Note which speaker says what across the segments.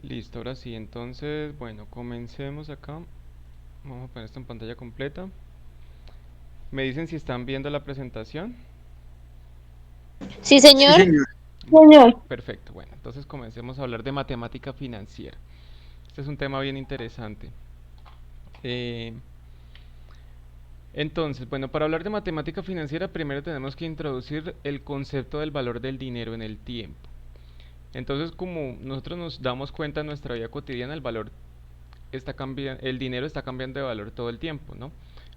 Speaker 1: Listo, ahora sí, entonces, bueno, comencemos acá. Vamos a poner esto en pantalla completa. ¿Me dicen si están viendo la presentación?
Speaker 2: Sí,
Speaker 3: Sí,
Speaker 2: señor.
Speaker 3: señor.
Speaker 2: Señor.
Speaker 1: Perfecto, bueno, entonces comencemos a hablar de matemática financiera. Este es un tema bien interesante. Eh, entonces, bueno, para hablar de matemática financiera, primero tenemos que introducir el concepto del valor del dinero en el tiempo. Entonces, como nosotros nos damos cuenta en nuestra vida cotidiana, el dinero está cambiando de valor todo el tiempo, ¿no?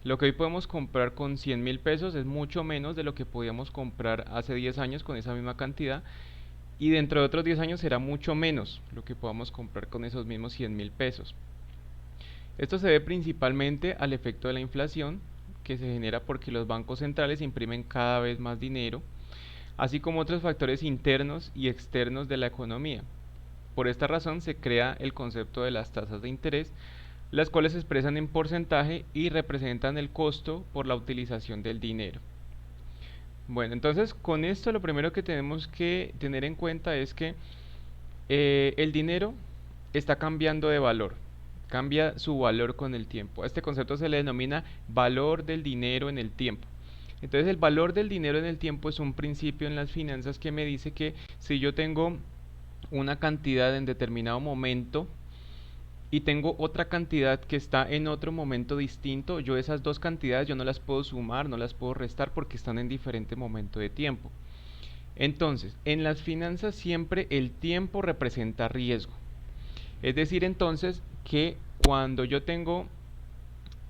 Speaker 1: Lo que hoy podemos comprar con 100.000 pesos es mucho menos de lo que podíamos comprar hace 10 años con esa misma cantidad, y dentro de otros 10 años será mucho menos lo que podamos comprar con esos mismos 100.000 pesos. Esto se debe principalmente al efecto de la inflación, que se genera porque los bancos centrales imprimen cada vez más dinero, así como otros factores internos y externos de la economía. Por esta razón se crea el concepto de las tasas de interés, las cuales se expresan en porcentaje y representan el costo por la utilización del dinero. Bueno, entonces con esto lo primero que tenemos que tener en cuenta es que el dinero está cambiando de valor, cambia su valor con el tiempo. A este concepto se le denomina valor del dinero en el tiempo. Entonces el valor del dinero en el tiempo es un principio en las finanzas que me dice que si yo tengo una cantidad en determinado momento y tengo otra cantidad que está en otro momento distinto, yo esas dos cantidades yo no las puedo sumar, no las puedo restar porque están en diferente momento de tiempo. Entonces, en las finanzas siempre el tiempo representa riesgo. Es decir, entonces que cuando yo tengo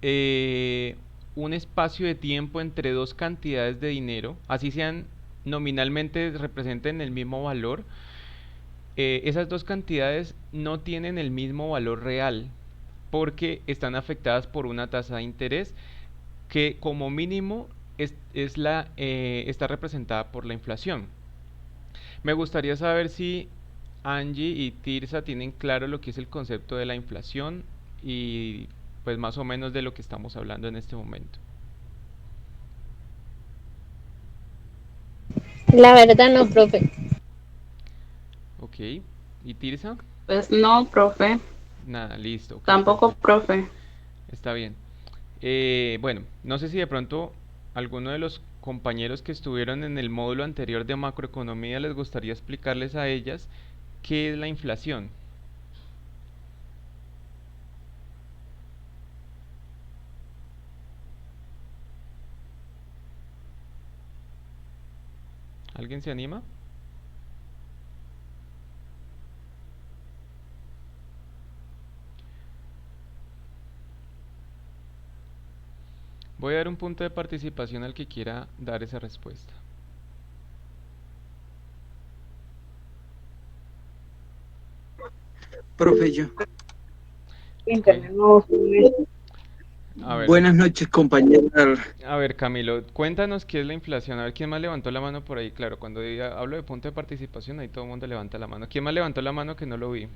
Speaker 1: eh, un espacio de tiempo entre dos cantidades de dinero, así sean nominalmente representen el mismo valor, esas dos cantidades no tienen el mismo valor real porque están afectadas por una tasa de interés que como mínimo está representada por la inflación. Me gustaría saber si Angie y Tirsa tienen claro lo que es el concepto de la inflación y pues más o menos de lo que estamos hablando en este momento.
Speaker 2: La verdad no, profe.
Speaker 1: Ok. ¿Y Tirsa?
Speaker 4: Pues no, profe,
Speaker 1: Nada, listo, ok,
Speaker 4: tampoco
Speaker 1: perfecto.
Speaker 4: profe.
Speaker 1: Está bien. Bueno, no sé si de pronto alguno de los compañeros que estuvieron en el módulo anterior de macroeconomía les gustaría explicarles a ellas qué es la inflación. ¿Alguien se anima? Voy a dar un punto de participación al que quiera dar esa respuesta.
Speaker 3: Profe, yo.
Speaker 1: Ok.
Speaker 2: Internet no sube.
Speaker 1: A ver,
Speaker 3: Buenas noches, compañera.
Speaker 1: a ver, Camilo, cuéntanos qué es la inflación. A ver, ¿quién más levantó la mano por ahí? Claro, cuando hablo de punto de participación, ahí todo el mundo levanta la mano. ¿Quién más levantó la mano que no lo vi?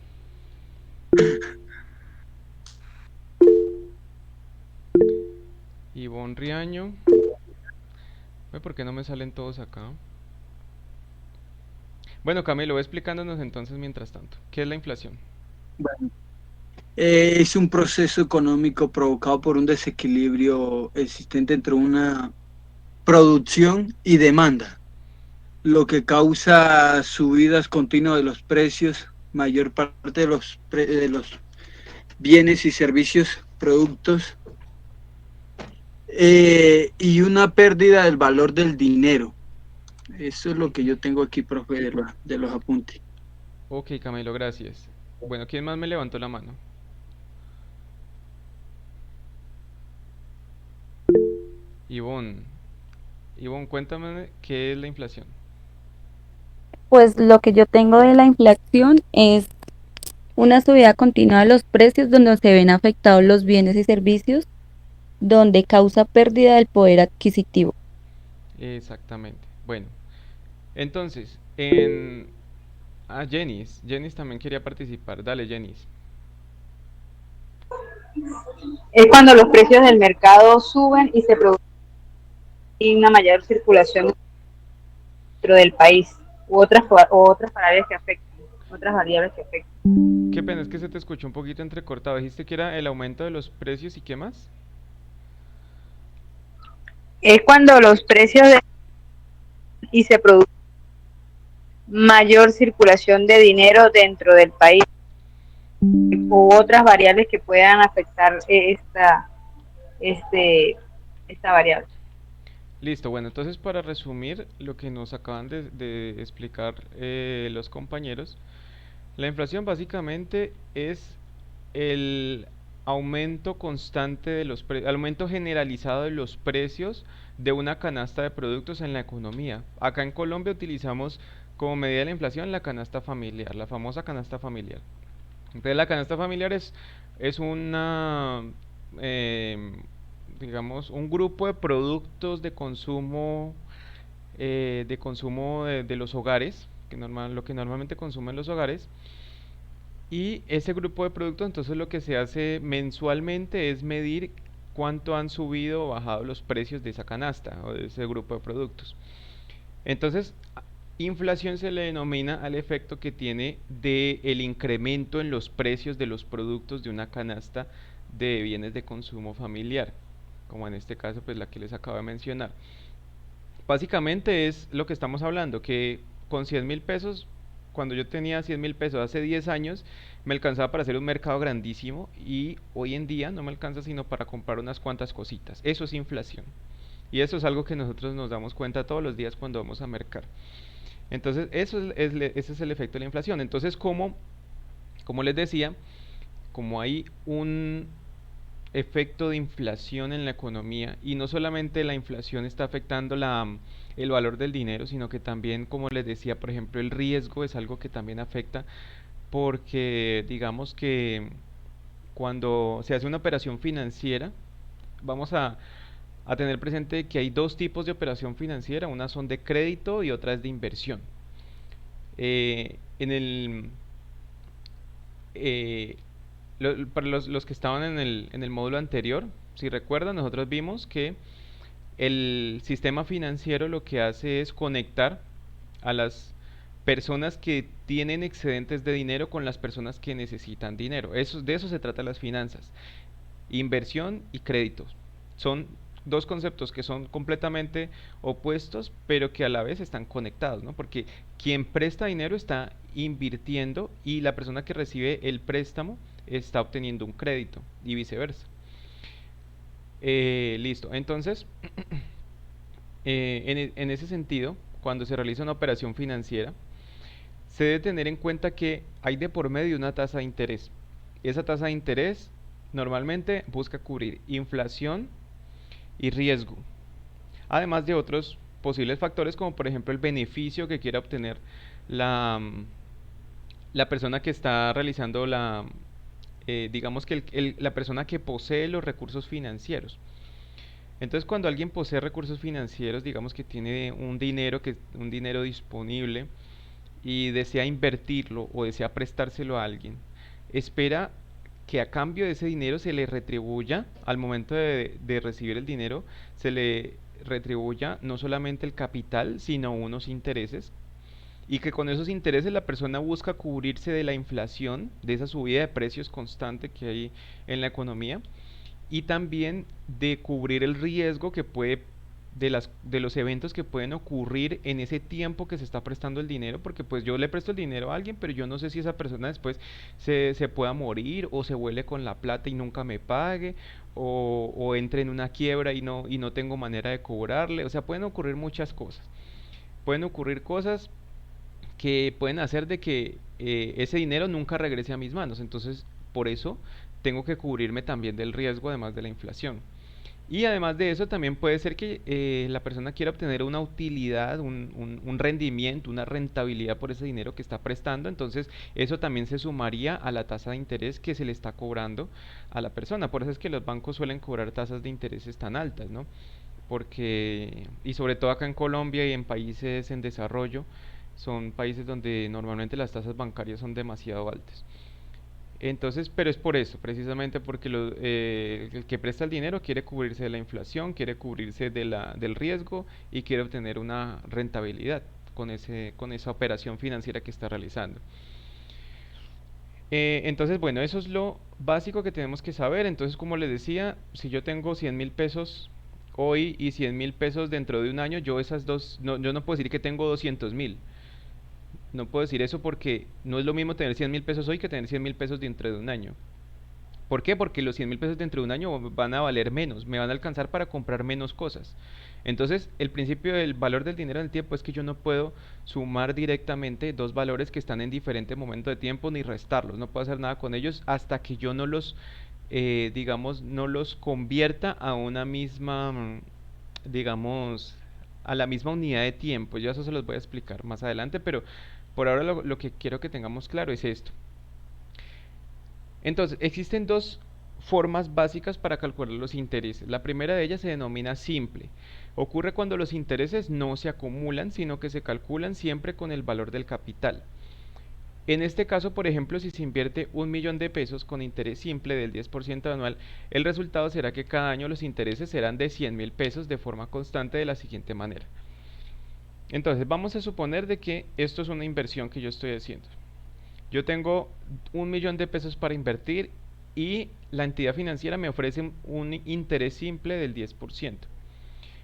Speaker 1: Ivonne Riaño. ¿Por qué no me salen todos acá? Bueno, Camilo, ve explicándonos entonces mientras tanto. ¿Qué es la inflación?
Speaker 3: Bueno, es un proceso económico provocado por un desequilibrio existente entre una producción y demanda, lo que causa subidas continuas de los precios, mayor parte de los bienes y servicios, productos, y una pérdida del valor del dinero. Eso es lo que yo tengo aquí, profe, de los apuntes.
Speaker 1: Ok, Camilo, gracias. Bueno, ¿quién más me levantó la mano? Ivonne. Ivonne, cuéntame qué es la inflación.
Speaker 5: Pues lo que yo tengo de la inflación es una subida continua de los precios donde se ven afectados los bienes y servicios, donde causa pérdida del poder adquisitivo.
Speaker 1: Exactamente. Bueno, entonces, en... Ah, Jenis. Jenis también quería participar. Dale, Jenis.
Speaker 6: Es cuando los precios del mercado suben y se produce una mayor circulación dentro del país u otras variables que afectan. otras variables que afectan.
Speaker 1: Qué pena, es que se te escuchó un poquito entrecortado. Dijiste que era el aumento de los precios y qué más.
Speaker 6: Es cuando los precios y se produce mayor circulación de dinero dentro del país u otras variables que puedan afectar este, esta variable.
Speaker 1: Listo, bueno, entonces para resumir lo que nos acaban de explicar los compañeros, la inflación básicamente es el aumento constante de los aumento generalizado de los precios de una canasta de productos en la economía. Acá en Colombia utilizamos como medida de la inflación la canasta familiar, la famosa canasta familiar. Entonces la canasta familiar es una, em, digamos, un grupo de productos de consumo de los hogares, lo que normalmente consumen los hogares. Y ese grupo de productos, entonces lo que se hace mensualmente es medir cuánto han subido o bajado los precios de esa canasta o de ese grupo de productos. Entonces, inflación se le denomina al efecto que tiene de el incremento en los precios de los productos de una canasta de bienes de consumo familiar, como en este caso pues la que les acabo de mencionar. Básicamente es lo que estamos hablando, que con 100.000 pesos, cuando yo tenía 100.000 pesos hace 10 años, me alcanzaba para hacer un mercado grandísimo y hoy en día no me alcanza sino para comprar unas cuantas cositas. Eso es inflación. Y eso es algo que nosotros nos damos cuenta todos los días cuando vamos a mercar. Entonces, ese es el efecto de la inflación. Entonces, como les decía, como hay un efecto de inflación en la economía y no solamente la inflación está afectando el valor del dinero, sino que también, como les decía, por ejemplo, el riesgo es algo que también afecta porque digamos que cuando se hace una operación financiera, vamos a tener presente que hay dos tipos de operación financiera, una son de crédito y otra es de inversión. En el, eh, para los que estaban en el módulo anterior, si recuerdan, nosotros vimos que el sistema financiero lo que hace es conectar a las personas que tienen excedentes de dinero con las personas que necesitan dinero. De eso se trata las finanzas. Inversión y créditos. Son dos conceptos que son completamente opuestos, pero que a la vez están conectados, ¿no? Porque quien presta dinero está invirtiendo y la persona que recibe el préstamo está obteniendo un crédito y viceversa. Listo, entonces, en ese sentido, cuando se realiza una operación financiera, se debe tener en cuenta que hay de por medio una tasa de interés. Esa tasa de interés normalmente busca cubrir inflación y riesgo, además de otros posibles factores como por ejemplo el beneficio que quiera obtener la, la persona que está realizando digamos que la persona que posee los recursos financieros. Entonces, cuando alguien posee recursos financieros, digamos que tiene un dinero disponible y desea invertirlo o desea prestárselo a alguien, espera que a cambio de ese dinero se le retribuya, al momento de recibir el dinero, se le retribuya no solamente el capital, sino unos intereses, y que con esos intereses la persona busca cubrirse de la inflación, de esa subida de precios constante que hay en la economía, y también de cubrir el riesgo que puede de los eventos que pueden ocurrir en ese tiempo que se está prestando el dinero, porque pues yo le presto el dinero a alguien, pero yo no sé si esa persona después se pueda morir o se vuele con la plata y nunca me pague, o entre en una quiebra y no tengo manera de cobrarle. O sea, pueden ocurrir muchas cosas. Pueden ocurrir cosas que pueden hacer de que ese dinero nunca regrese a mis manos. Entonces, por eso tengo que cubrirme también del riesgo, además de la inflación. Y además de eso, también puede ser que la persona quiera obtener una utilidad, un rendimiento, una rentabilidad por ese dinero que está prestando. Entonces, eso también se sumaría a la tasa de interés que se le está cobrando a la persona. Por eso es que los bancos suelen cobrar tasas de intereses tan altas, ¿no? Porque, y sobre todo acá en Colombia y en países en desarrollo, son países donde normalmente las tasas bancarias son demasiado altas. Entonces, pero es por eso, precisamente porque el que presta el dinero quiere cubrirse de la inflación, quiere cubrirse del riesgo y quiere obtener una rentabilidad con esa operación financiera que está realizando. Entonces, bueno, eso es lo básico que tenemos que saber. Entonces, como les decía, si yo tengo 100.000 pesos hoy y 100.000 pesos dentro de un año, yo esas dos, no, yo no puedo decir que tengo 200.000. No puedo decir eso porque no es lo mismo tener 100.000 pesos hoy que tener 100.000 pesos dentro de un año. ¿Por qué? Porque los 100.000 pesos dentro de un año van a valer menos, me van a alcanzar para comprar menos cosas. Entonces, el principio del valor del dinero en el tiempo es que yo no puedo sumar directamente dos valores que están en diferente momento de tiempo ni restarlos. No puedo hacer nada con ellos hasta que yo no los, digamos, no los convierta a una misma, digamos, a la misma unidad de tiempo. Ya eso se los voy a explicar más adelante, pero por ahora lo que quiero que tengamos claro es esto. Entonces, existen dos formas básicas para calcular los intereses. La primera de ellas se denomina simple. Ocurre cuando los intereses no se acumulan, sino que se calculan siempre con el valor del capital. En este caso, por ejemplo, si se invierte 1.000.000 de pesos con interés simple del 10% anual, el resultado será que cada año los intereses serán de 100.000 pesos de forma constante de la siguiente manera. Entonces, vamos a suponer de que esto es una inversión que yo estoy haciendo. Yo tengo 1.000.000 de pesos para invertir y la entidad financiera me ofrece un interés simple del 10%.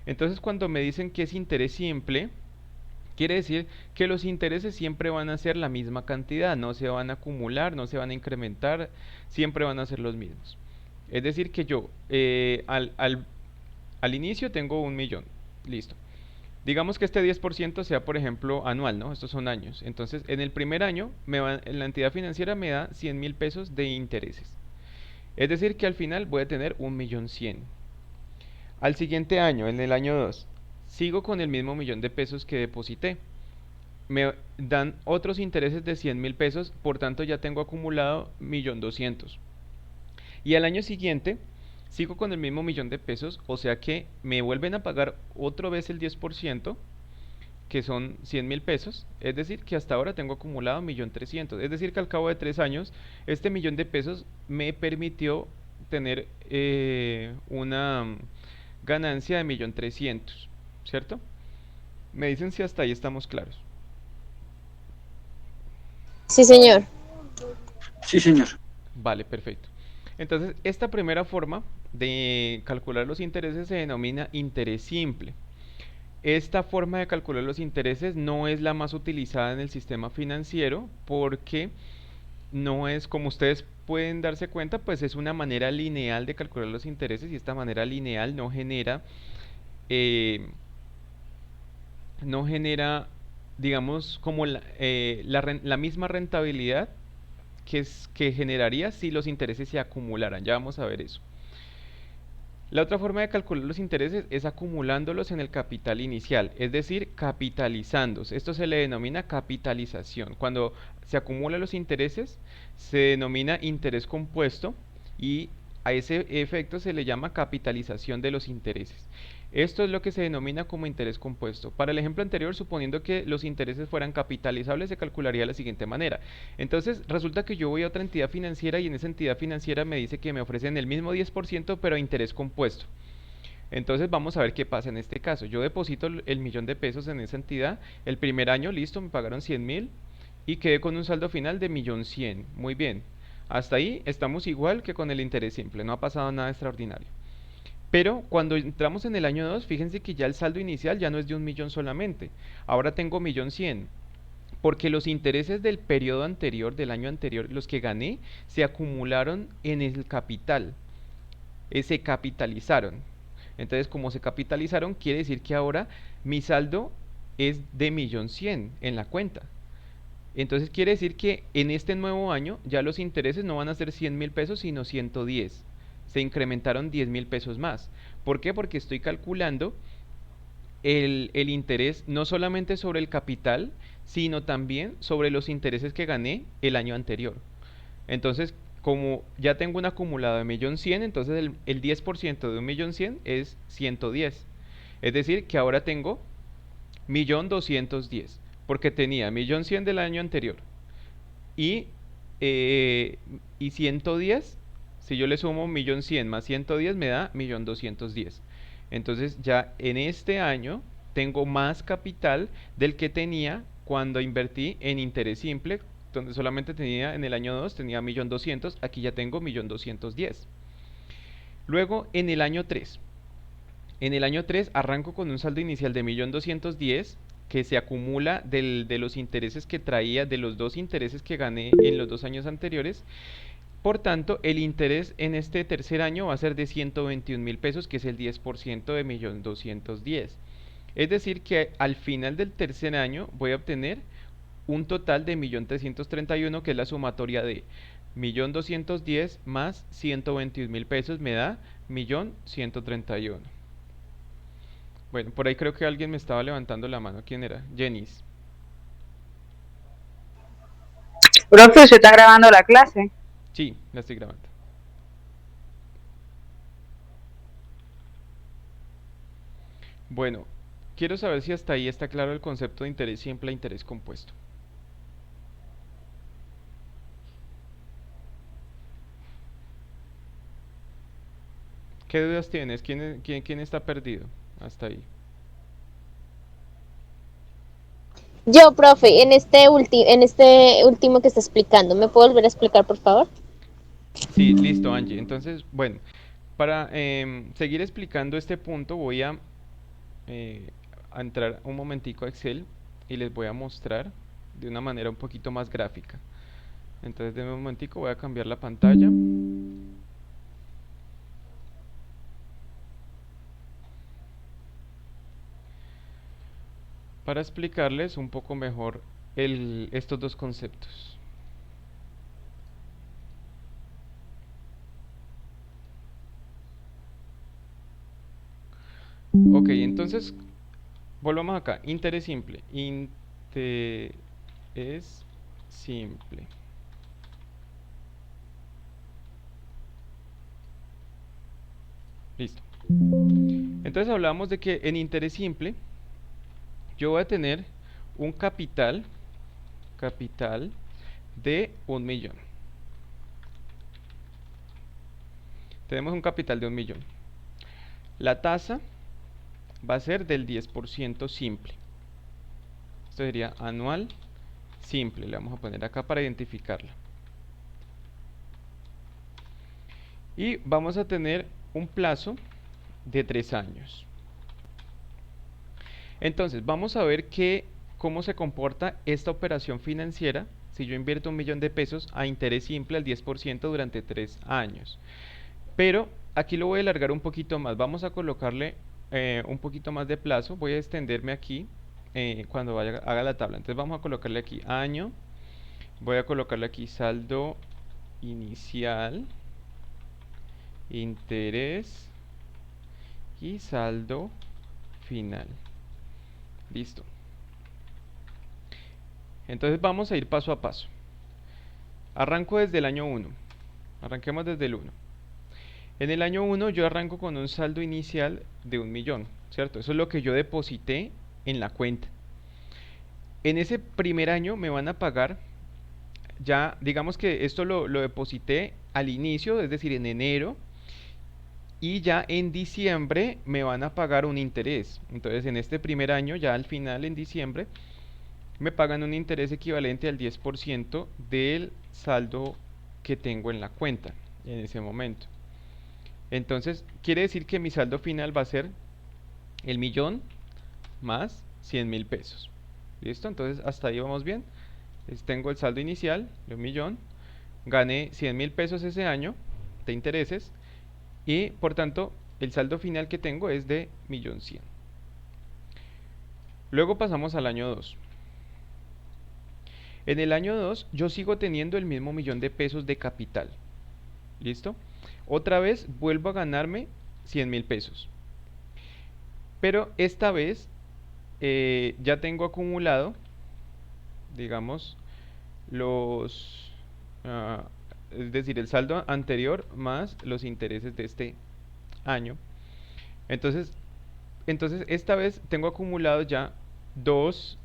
Speaker 1: Entonces, cuando me dicen que es interés simple, quiere decir que los intereses siempre van a ser la misma cantidad, no se van a acumular, no se van a incrementar, siempre van a ser los mismos. Es decir, que yo al inicio tengo 1.000.000, listo. Digamos que este 10% sea, por ejemplo, anual, ¿no? Estos son años. Entonces, en el primer año, la entidad financiera me da 100.000 pesos de intereses. Es decir, que al final voy a tener 1.100.000. Al siguiente año, en el año 2, sigo con el mismo 1.000.000 de pesos que deposité. Me dan otros intereses de 100.000 pesos, por tanto ya tengo acumulado 1.200.000. Y al año siguiente sigo con el mismo 1.000.000 de pesos, o sea que me vuelven a pagar otra vez el 10%, que son 100.000 pesos, es decir que hasta ahora tengo acumulado 1.300.000. Es decir que al cabo de 3 años, este 1.000.000 de pesos me permitió tener una ganancia de 1.300.000, ¿cierto? Me dicen si hasta ahí estamos claros.
Speaker 2: Sí, señor.
Speaker 3: Sí, señor.
Speaker 1: Vale, perfecto. Entonces, esta primera forma de calcular los intereses se denomina interés simple. Esta forma de calcular los intereses no es la más utilizada en el sistema financiero porque no es, como ustedes pueden darse cuenta, pues es una manera lineal de calcular los intereses y esta manera lineal eh, no genera, digamos, como la misma rentabilidad que generaría si los intereses se acumularan. Ya vamos a ver eso. La otra forma de calcular los intereses es acumulándolos en el capital inicial, es decir, capitalizándose. Esto se le denomina capitalización. Cuando se acumulan los intereses, se denomina interés compuesto y a ese efecto se le llama capitalización de los intereses. Esto es lo que se denomina como interés compuesto. Para el ejemplo anterior, suponiendo que los intereses fueran capitalizables, se calcularía de la siguiente manera. Entonces, resulta que yo voy a otra entidad financiera y en esa entidad financiera me dice que me ofrecen el mismo 10%, pero a interés compuesto. Entonces, vamos a ver qué pasa en este caso. Yo deposito el 1.000.000 de pesos en esa entidad. El primer año, listo, me pagaron 100.000 y quedé con un saldo final de 1.100.000. Muy bien. Hasta ahí estamos igual que con el interés simple. No ha pasado nada extraordinario. Pero cuando entramos en el año 2, fíjense que ya el saldo inicial ya no es de 1.000.000 solamente. Ahora tengo 1.100.000. Porque los intereses del periodo anterior, del año anterior, los que gané, se acumularon en el capital. Se capitalizaron. Entonces, como se capitalizaron, quiere decir que ahora mi saldo es de 1.100.000 en la cuenta. Entonces quiere decir que en este nuevo año ya los intereses no van a ser 100.000 pesos, sino 110. Se incrementaron 10.000 pesos más. ¿Por qué? Porque estoy calculando el interés no solamente sobre el capital, sino también sobre los intereses que gané el año anterior. Entonces, como ya tengo un acumulado de 1.100.000, entonces el 10% de 1.100.000 es 110. Es decir, que ahora tengo 1.210.000, porque tenía 1.100.000 del año anterior y 110. Si yo le sumo 1.100.000 más 110 me da 1.210.000. Entonces ya en este año tengo más capital del que tenía cuando invertí en interés simple donde solamente tenía en el año 2 tenía 1.200.000, aquí ya tengo 1.210.000. Luego en el año 3. En el año 3 arranco con un saldo inicial de 1.210.000 que se acumula de los intereses que traía, de los dos intereses que gané en los 2 años anteriores. Por tanto, el interés en este tercer año va a ser de 121.000 pesos, que es el 10% de 1.210.000. Es decir, que al final del tercer año voy a obtener un total de 1.331.000, que es la sumatoria de 1.210.000 más 121.000 pesos, me da 1.131.000. Bueno, por ahí creo que alguien me estaba levantando la mano. ¿Quién era? Jenis.
Speaker 6: Profe, ¿se está grabando la clase?
Speaker 1: Sí, la estoy grabando. Bueno, quiero saber si hasta ahí está claro el concepto de interés simple e interés compuesto. ¿Qué dudas tienes? ¿Quién está perdido hasta ahí?
Speaker 2: Yo, profe, en este último que está explicando, ¿me puedo volver a explicar, por favor?
Speaker 1: Sí, listo, Angie. Entonces, bueno, para seguir explicando este punto eh, a entrar un momentico a Excel y les voy a mostrar de una manera un poquito más gráfica. Entonces, de un momentico voy a cambiar la pantalla. Para explicarles un poco mejor estos dos conceptos. Ok, entonces volvamos acá. Interés simple. Interés simple. Listo. Entonces hablamos de que en interés simple yo voy a tener un capital de 1.000.000. Tenemos un capital de 1.000.000. La tasa va a ser del 10% simple. Esto sería anual simple. Le vamos a poner acá para identificarla. Y vamos a tener un plazo de 3 años. Entonces, vamos a ver cómo se comporta esta operación financiera si yo invierto 1.000.000 de pesos a interés simple al 10% durante 3 años. Pero aquí lo voy a alargar un poquito más. Vamos a colocarle un poquito más de plazo. Voy a extenderme aquí cuando haga la tabla. Entonces vamos a colocarle aquí año. Voy a colocarle aquí saldo inicial, interés y saldo final. Listo. Entonces vamos a ir paso a paso. Arranco desde el año 1. Arranquemos desde el 1. En el año 1 yo arranco con un saldo inicial de 1.000.000, ¿cierto? Eso es lo que yo deposité en la cuenta. En ese primer año me van a pagar, ya digamos que esto lo deposité al inicio, es decir, en enero, y ya en diciembre me van a pagar un interés. Entonces en este primer año, ya al final en diciembre, me pagan un interés equivalente al 10% del saldo que tengo en la cuenta en ese momento. Entonces quiere decir que mi saldo final va a ser el 1.000.000 más 100.000 pesos. ¿Listo? Entonces hasta ahí vamos bien. Tengo el saldo inicial de 1.000.000, gané 100.000 pesos ese año de intereses y por tanto el saldo final que tengo es de 1.100.000. Luego pasamos al año 2. En el año 2 yo sigo teniendo el mismo 1.000.000 de pesos de capital. ¿Listo? Otra vez vuelvo a ganarme 100.000 pesos. Pero esta vez ya tengo acumulado, digamos, es decir, el saldo anterior más los intereses de este año. Entonces esta vez tengo acumulado ya 2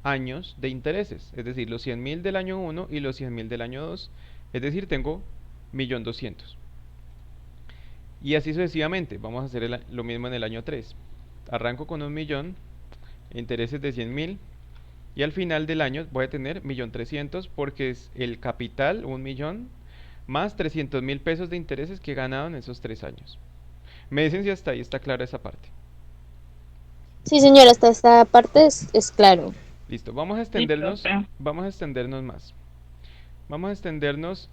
Speaker 1: años de intereses, es decir, los 100.000 del año 1 y los 100.000 del año 2, es decir, tengo 1.200.000. Y así sucesivamente, vamos a hacer lo mismo en el año 3. Arranco con 1.000.000, intereses de 100.000, Y al final del año voy a tener 1.300.000 porque es el capital, 1.000.000, más 300.000 pesos de intereses que he ganado en esos 3 años. Me dicen si hasta ahí está clara esa parte.
Speaker 2: Sí, señora, hasta esta parte es claro.
Speaker 1: Listo,
Speaker 6: Sí, profe.
Speaker 1: vamos a extendernos más. Vamos a extendernos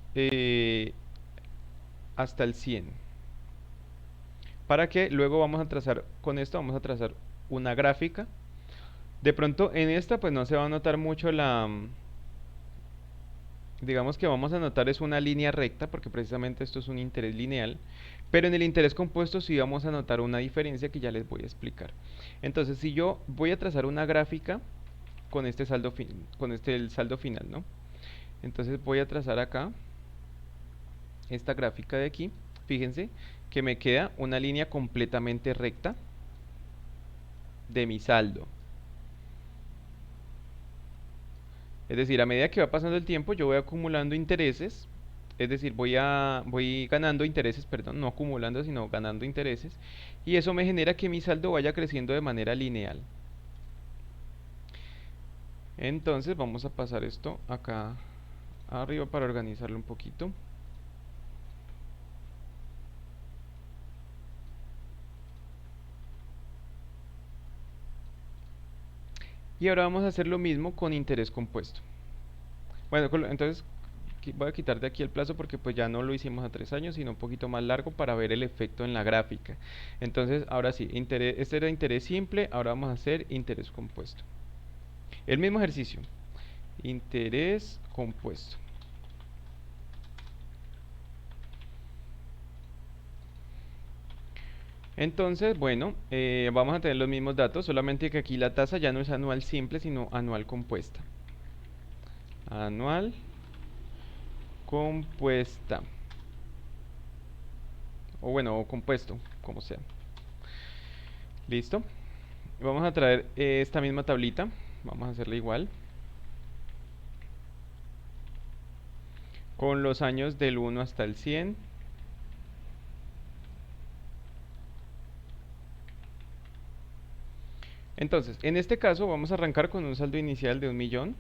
Speaker 1: hasta el 100. Para que luego vamos a trazar, con esto vamos a trazar una gráfica. De pronto en esta pues no se va a notar mucho digamos que vamos a notar es una línea recta porque precisamente esto es un interés lineal, pero en el interés compuesto sí vamos a notar una diferencia que ya les voy a explicar. Entonces, si yo voy a trazar una gráfica con este el saldo final, ¿no? Entonces voy a trazar acá esta gráfica de aquí. Fíjense que me queda una línea completamente recta de mi saldo. Es decir, a medida que va pasando el tiempo, yo voy acumulando intereses, es decir, voy ganando intereses, perdón, no acumulando, sino ganando intereses, y eso me genera que mi saldo vaya creciendo de manera lineal. Entonces vamos a pasar esto acá arriba para organizarlo un poquito. Y ahora vamos a hacer lo mismo con interés compuesto. Bueno, entonces voy a quitar de aquí el plazo porque pues ya no lo hicimos a 3 años, sino un poquito más largo para ver el efecto en la gráfica. Entonces, ahora sí, este era interés simple, ahora vamos a hacer interés compuesto. El mismo ejercicio, interés compuesto. Entonces, bueno, vamos a tener los mismos datos, solamente que aquí la tasa ya no es anual simple, sino anual compuesta. Anual compuesta. O bueno, o compuesto, como sea. Listo. Vamos a traer esta misma tablita. Vamos a hacerla igual. Con los años del 1 hasta el 100. Entonces, en este caso vamos a arrancar con un saldo inicial de 1.000.000.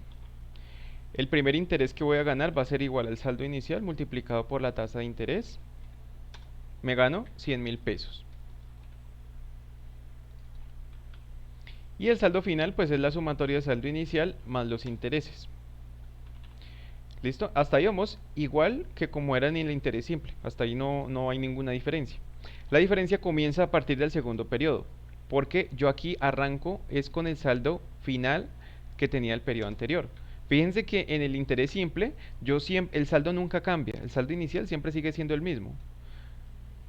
Speaker 1: El primer interés que voy a ganar va a ser igual al saldo inicial multiplicado por la tasa de interés. Me gano 100.000 pesos. Y el saldo final pues es la sumatoria de saldo inicial más los intereses. ¿Listo? Hasta ahí vamos igual que como era en el interés simple. Hasta ahí no hay ninguna diferencia. La diferencia comienza a partir del segundo periodo, porque yo aquí arranco es con el saldo final que tenía el periodo anterior. Fíjense que en el interés simple el saldo nunca cambia, el saldo inicial siempre sigue siendo el mismo.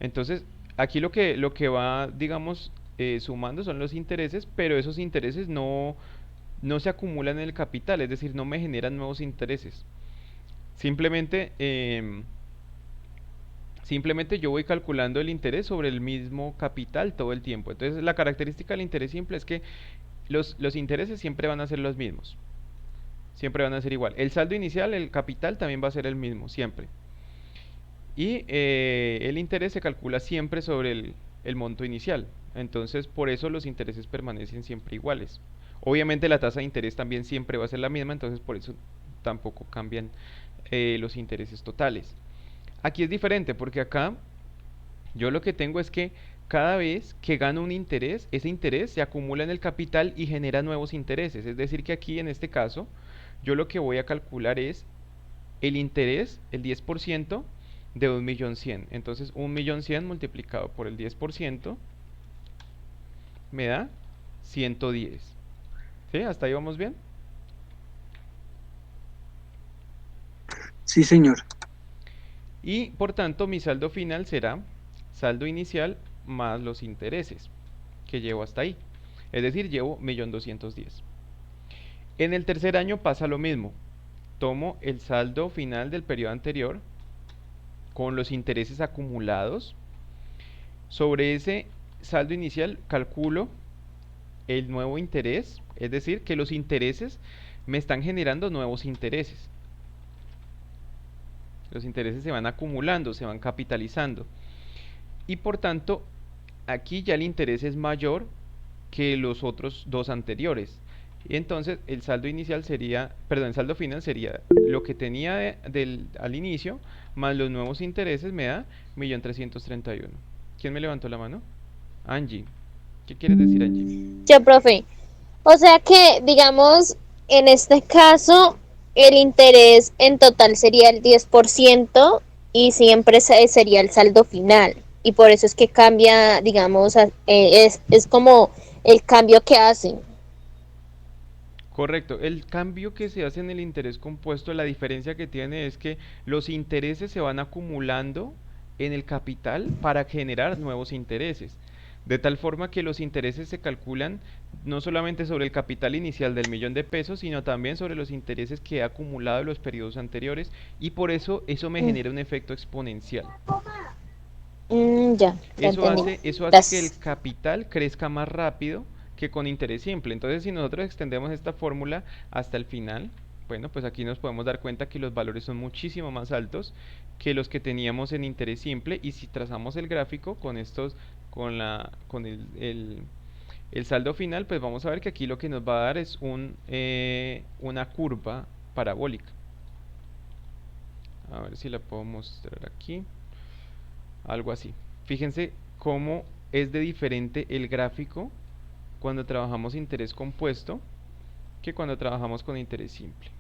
Speaker 1: Entonces, aquí lo que va, digamos, sumando son los intereses, pero esos intereses no se acumulan en el capital, es decir, no me generan nuevos intereses. Simplemente yo voy calculando el interés sobre el mismo capital todo el tiempo. Entonces la característica del interés simple es que los intereses siempre van a ser los mismos. Siempre van a ser igual. El saldo inicial, el capital también va a ser el mismo, siempre. Y el interés se calcula siempre sobre el monto inicial. Entonces por eso los intereses permanecen siempre iguales. Obviamente la tasa de interés también siempre va a ser la misma, entonces por eso tampoco cambian los intereses totales. Aquí es diferente porque acá yo lo que tengo es que cada vez que gano un interés, ese interés se acumula en el capital y genera nuevos intereses. Es decir que aquí en este caso yo lo que voy a calcular es el interés, el 10% de 1.100.000. Entonces 1.100.000 multiplicado por el 10% me da 110. ¿Sí? ¿Hasta ahí vamos bien?
Speaker 3: Sí, señor.
Speaker 1: Y por tanto mi saldo final será saldo inicial más los intereses que llevo hasta ahí. Es decir, llevo 1.210.000. En el tercer año pasa lo mismo. Tomo el saldo final del periodo anterior con los intereses acumulados. Sobre ese saldo inicial calculo el nuevo interés, es decir, que los intereses me están generando nuevos intereses. Los intereses se van acumulando, se van capitalizando. Y por tanto, aquí ya el interés es mayor que los otros dos anteriores. Y entonces el saldo inicial sería, perdón, el saldo final sería lo que tenía al inicio más los nuevos intereses me da 1.331.000. ¿Quién me levantó la mano? Angie. ¿Qué quieres decir, Angie?
Speaker 2: Yo, profe. O sea que, digamos, en este caso, el interés en total sería el 10% y siempre sería el saldo final. Y por eso es que cambia, digamos, es como el cambio que hacen.
Speaker 1: Correcto, el cambio que se hace en el interés compuesto, la diferencia que tiene es que los intereses se van acumulando en el capital para generar nuevos intereses. De tal forma que los intereses se calculan no solamente sobre el capital inicial del 1.000.000 de pesos, sino también sobre los intereses que he acumulado en los periodos anteriores y por eso me
Speaker 2: Mm,
Speaker 1: genera un efecto exponencial.
Speaker 2: ya entendí.
Speaker 1: Eso hace que el
Speaker 2: Gracias.
Speaker 1: capital crezca más rápido que con interés simple. Entonces, si nosotros extendemos esta fórmula hasta el final, bueno, pues aquí nos podemos dar cuenta que los valores son muchísimo más altos que los que teníamos en interés simple. Y si trazamos el gráfico con estos, con el saldo final, pues vamos a ver que aquí lo que nos va a dar es una curva parabólica. A ver si la puedo mostrar aquí. Algo así. Fíjense cómo es de diferente el gráfico cuando trabajamos interés compuesto que cuando trabajamos con interés simple.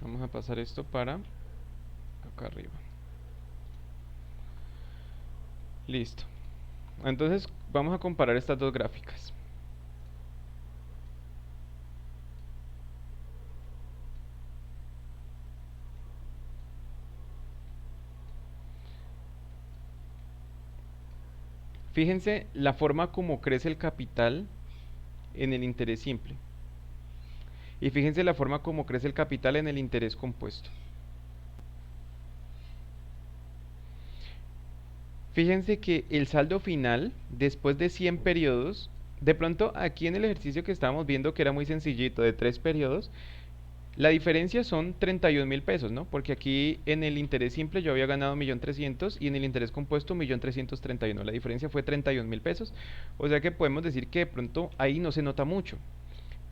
Speaker 1: Vamos a pasar esto para acá arriba. Listo. Entonces vamos a comparar estas dos gráficas. Fíjense la forma como crece el capital en el interés simple. Y fíjense la forma como crece el capital en el interés compuesto. Fíjense que el saldo final, después de 100 periodos, de pronto aquí en el ejercicio que estábamos viendo que era muy sencillito, de 3 periodos, la diferencia son 31.000 pesos, ¿no? Porque aquí en el interés simple yo había ganado 1.300.000 y en el interés compuesto 1.331.000. La diferencia fue 31.000 pesos. O sea que podemos decir que de pronto ahí no se nota mucho.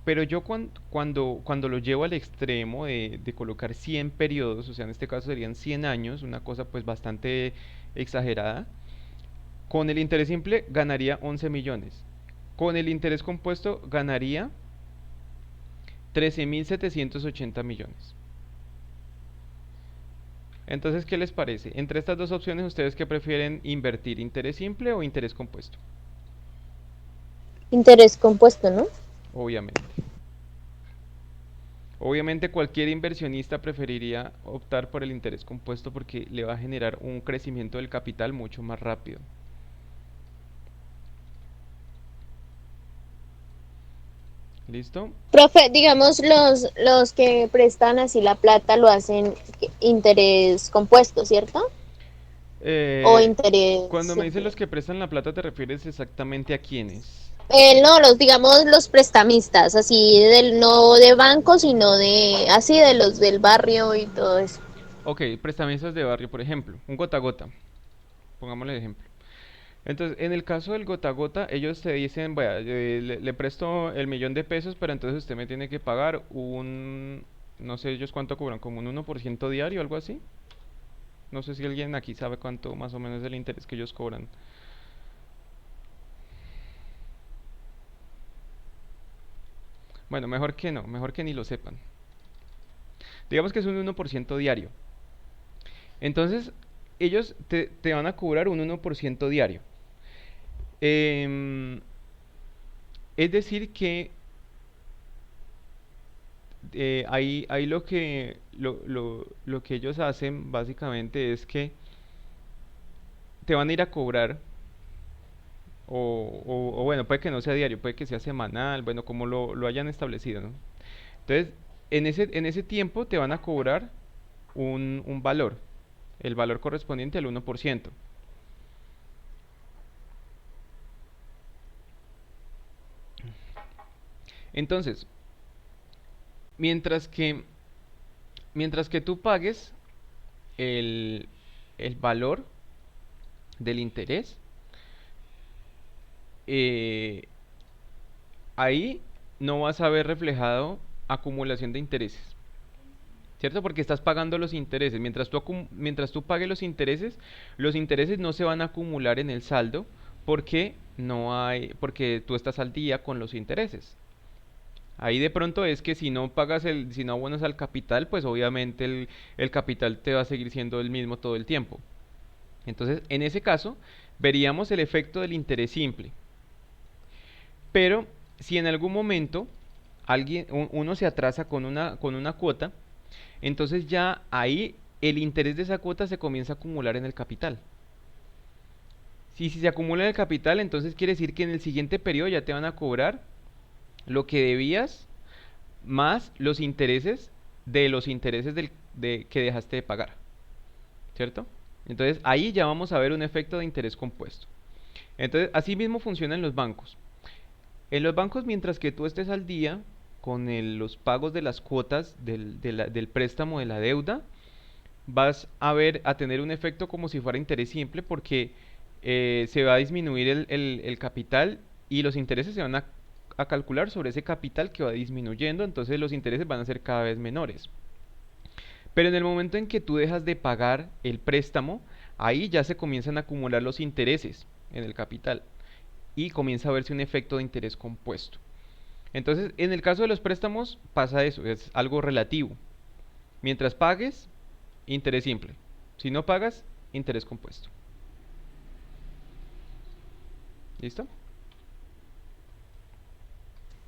Speaker 1: Pero yo cuando lo llevo al extremo de colocar 100 periodos, o sea, en este caso serían 100 años, una cosa pues bastante exagerada, con el interés simple ganaría 11 millones. Con el interés compuesto ganaría 13.780 millones. Entonces, ¿qué les parece? Entre estas dos opciones, ¿ustedes qué prefieren invertir? ¿Interés simple o interés compuesto?
Speaker 2: Interés compuesto, ¿no?
Speaker 1: Obviamente. Obviamente cualquier inversionista preferiría optar por el interés compuesto porque le va a generar un crecimiento del capital mucho más rápido. ¿Listo?
Speaker 2: Profe, digamos, los que prestan así la plata lo hacen interés compuesto, ¿cierto? O
Speaker 1: Eh,
Speaker 2: interés
Speaker 1: Cuando me dicen
Speaker 2: simple.
Speaker 1: los que prestan la plata, ¿te refieres exactamente a quiénes?
Speaker 2: No, digamos, los prestamistas, así no de banco, sino de, así de los del barrio y todo eso.
Speaker 1: Ok, prestamistas de barrio, por ejemplo, un gota a gota, pongámosle de ejemplo. Entonces, en el caso del gota a gota, ellos te dicen, vaya, le presto el 1.000.000 de pesos, pero entonces usted me tiene que pagar no sé ellos cuánto cobran, como un 1% diario, algo así. No sé si alguien aquí sabe cuánto más o menos es el interés que ellos cobran. Bueno, mejor que no, mejor que ni lo sepan. Digamos que es un 1% diario. Entonces, ellos te van a cobrar un 1% diario. Em, es decir que ahí lo que ellos hacen básicamente es que te van a ir a cobrar, o bueno, puede que no sea diario, puede que sea semanal, bueno, como lo hayan establecido, ¿no? Entonces, en ese tiempo te van a cobrar un valor, el valor correspondiente al 1%. Entonces, mientras que, mientras que tú pagues el valor del interés, eh, ahí no vas a ver reflejado acumulación de intereses, ¿cierto? Porque estás pagando los intereses. Mientras tú pagues los intereses no se van a acumular en el saldo porque porque tú estás al día con los intereses. Ahí de pronto es que si no abonas al capital, pues obviamente el capital te va a seguir siendo el mismo todo el tiempo. Entonces, en ese caso, veríamos el efecto del interés simple. Pero si en algún momento uno se atrasa con una cuota, entonces ya ahí el interés de esa cuota se comienza a acumular en el capital. Si se acumula en el capital, entonces quiere decir que en el siguiente periodo ya te van a cobrar lo que debías más los intereses de los intereses que dejaste de pagar, ¿cierto? Entonces ahí ya vamos a ver un efecto de interés compuesto. Entonces así mismo funciona en los bancos. En los bancos, mientras que tú estés al día con los pagos de las cuotas del préstamo de la deuda, vas a tener un efecto como si fuera interés simple porque se va a disminuir el capital y los intereses se van a calcular sobre ese capital que va disminuyendo, entonces los intereses van a ser cada vez menores. Pero en el momento en que tú dejas de pagar el préstamo, ahí ya se comienzan a acumular los intereses en el capital y comienza a verse un efecto de interés compuesto. Entonces, en el caso de los préstamos pasa eso, es algo relativo. Mientras pagues, interés simple. Si no pagas, interés compuesto. ¿Listo?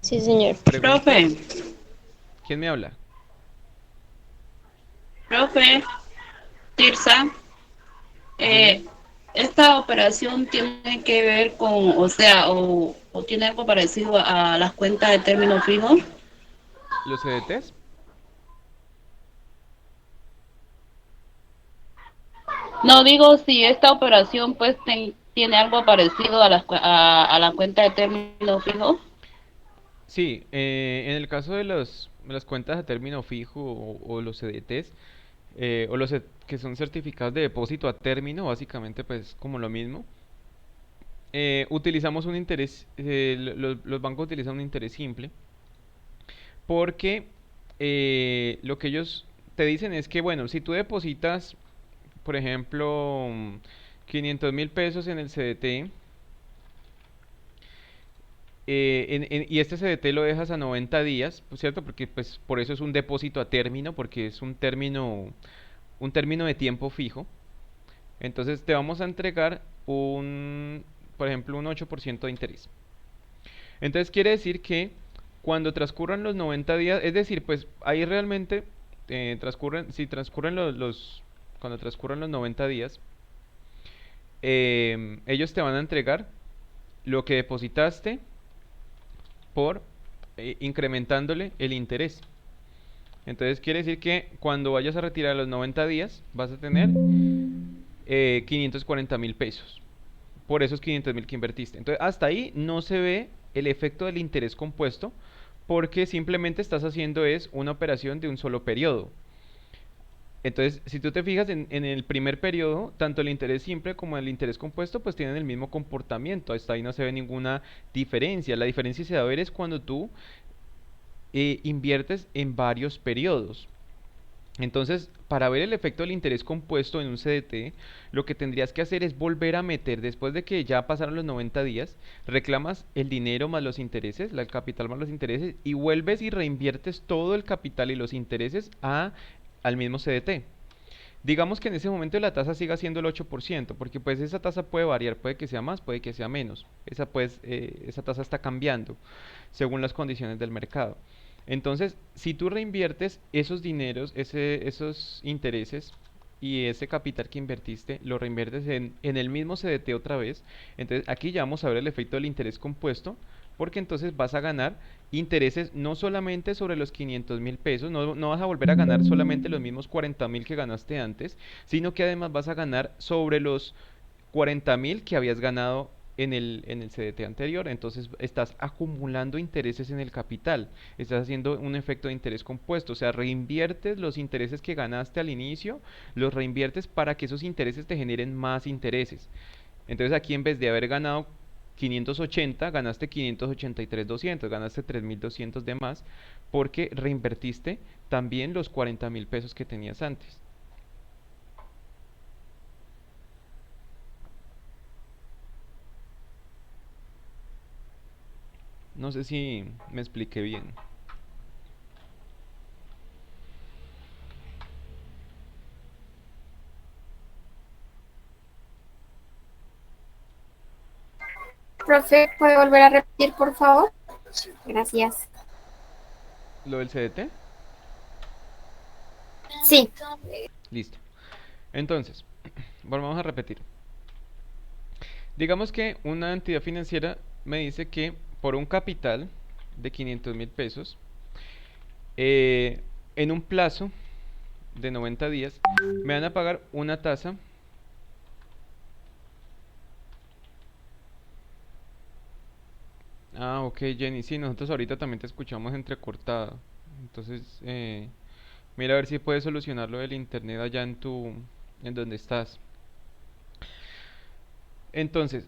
Speaker 2: Sí, señor.
Speaker 1: Preguntas.
Speaker 4: Profe,
Speaker 1: ¿Quién me habla?
Speaker 4: profe, Tirsa,
Speaker 1: Dime.
Speaker 4: esta operación tiene que ver con, o tiene algo parecido a las cuentas de término fijo.
Speaker 1: ¿Los CDTs?
Speaker 4: No digo si esta operación pues tiene algo parecido a a la cuenta de término fijo.
Speaker 1: Sí, en el caso de las cuentas a término fijo o los CDTs, que son certificados de depósito a término, básicamente pues como lo mismo, utilizamos un interés, los bancos utilizan un interés simple, porque lo que ellos te dicen es que, bueno, si tú depositas, por ejemplo, 500.000 pesos en el CDT, y este CDT lo dejas a 90 días, pues, ¿cierto? Porque pues por eso es un depósito a término, porque es un término de tiempo fijo. Entonces te vamos a entregar por ejemplo, un 8% de interés. Entonces quiere decir que cuando transcurran los 90 días, es decir, pues ahí realmente si transcurren cuando transcurran los 90 días, ellos te van a entregar lo que depositaste por incrementándole el interés. Entonces quiere decir que cuando vayas a retirar los 90 días vas a tener 540.000 pesos por esos 500.000 que invertiste. Entonces hasta ahí no se ve el efecto del interés compuesto porque simplemente estás haciendo es una operación de un solo periodo. Entonces, si tú te fijas en el primer periodo, tanto el interés simple como el interés compuesto pues tienen el mismo comportamiento. Hasta ahí no se ve ninguna diferencia. La diferencia se va a ver es cuando tú inviertes en varios periodos. Entonces, para ver el efecto del interés compuesto en un CDT, lo que tendrías que hacer es volver a meter, después de que ya pasaron los 90 días, reclamas el dinero más los intereses, el capital más los intereses, y vuelves y reinviertes todo el capital y los intereses al mismo CDT. Digamos que en ese momento la tasa siga siendo el 8%, porque pues esa tasa puede variar, puede que sea más, puede que sea menos. Esa tasa está cambiando según las condiciones del mercado. Entonces, si tú reinviertes esos dineros, esos intereses y ese capital que invertiste, lo reinviertes en el mismo CDT otra vez, entonces aquí ya vamos a ver el efecto del interés compuesto, porque entonces vas a ganar intereses no solamente sobre los 500.000 pesos, no vas a volver a ganar solamente los mismos 40.000 que ganaste antes, sino que además vas a ganar sobre los 40.000 que habías ganado en el CDT anterior. Entonces estás acumulando intereses en el capital, estás haciendo un efecto de interés compuesto, o sea, reinviertes los intereses que ganaste al inicio, los reinviertes para que esos intereses te generen más intereses. Entonces aquí en vez de haber ganado 580, ganaste 583.200, ganaste 3.200 de más porque reinvertiste también los 40.000 pesos que tenías antes. No sé si me expliqué bien.
Speaker 7: Profe, ¿puede volver a repetir, por favor? Gracias.
Speaker 1: ¿Lo del CDT?
Speaker 7: Sí.
Speaker 1: Listo. Entonces, vamos a repetir. Digamos que una entidad financiera me dice que por un capital de 500.000 pesos, en un plazo de 90 días, me van a pagar una tasa. Ah, ok, Jenny, sí, nosotros ahorita también te escuchamos entrecortado. Entonces, mira a ver si puedes solucionar lo del internet allá en donde estás. Entonces,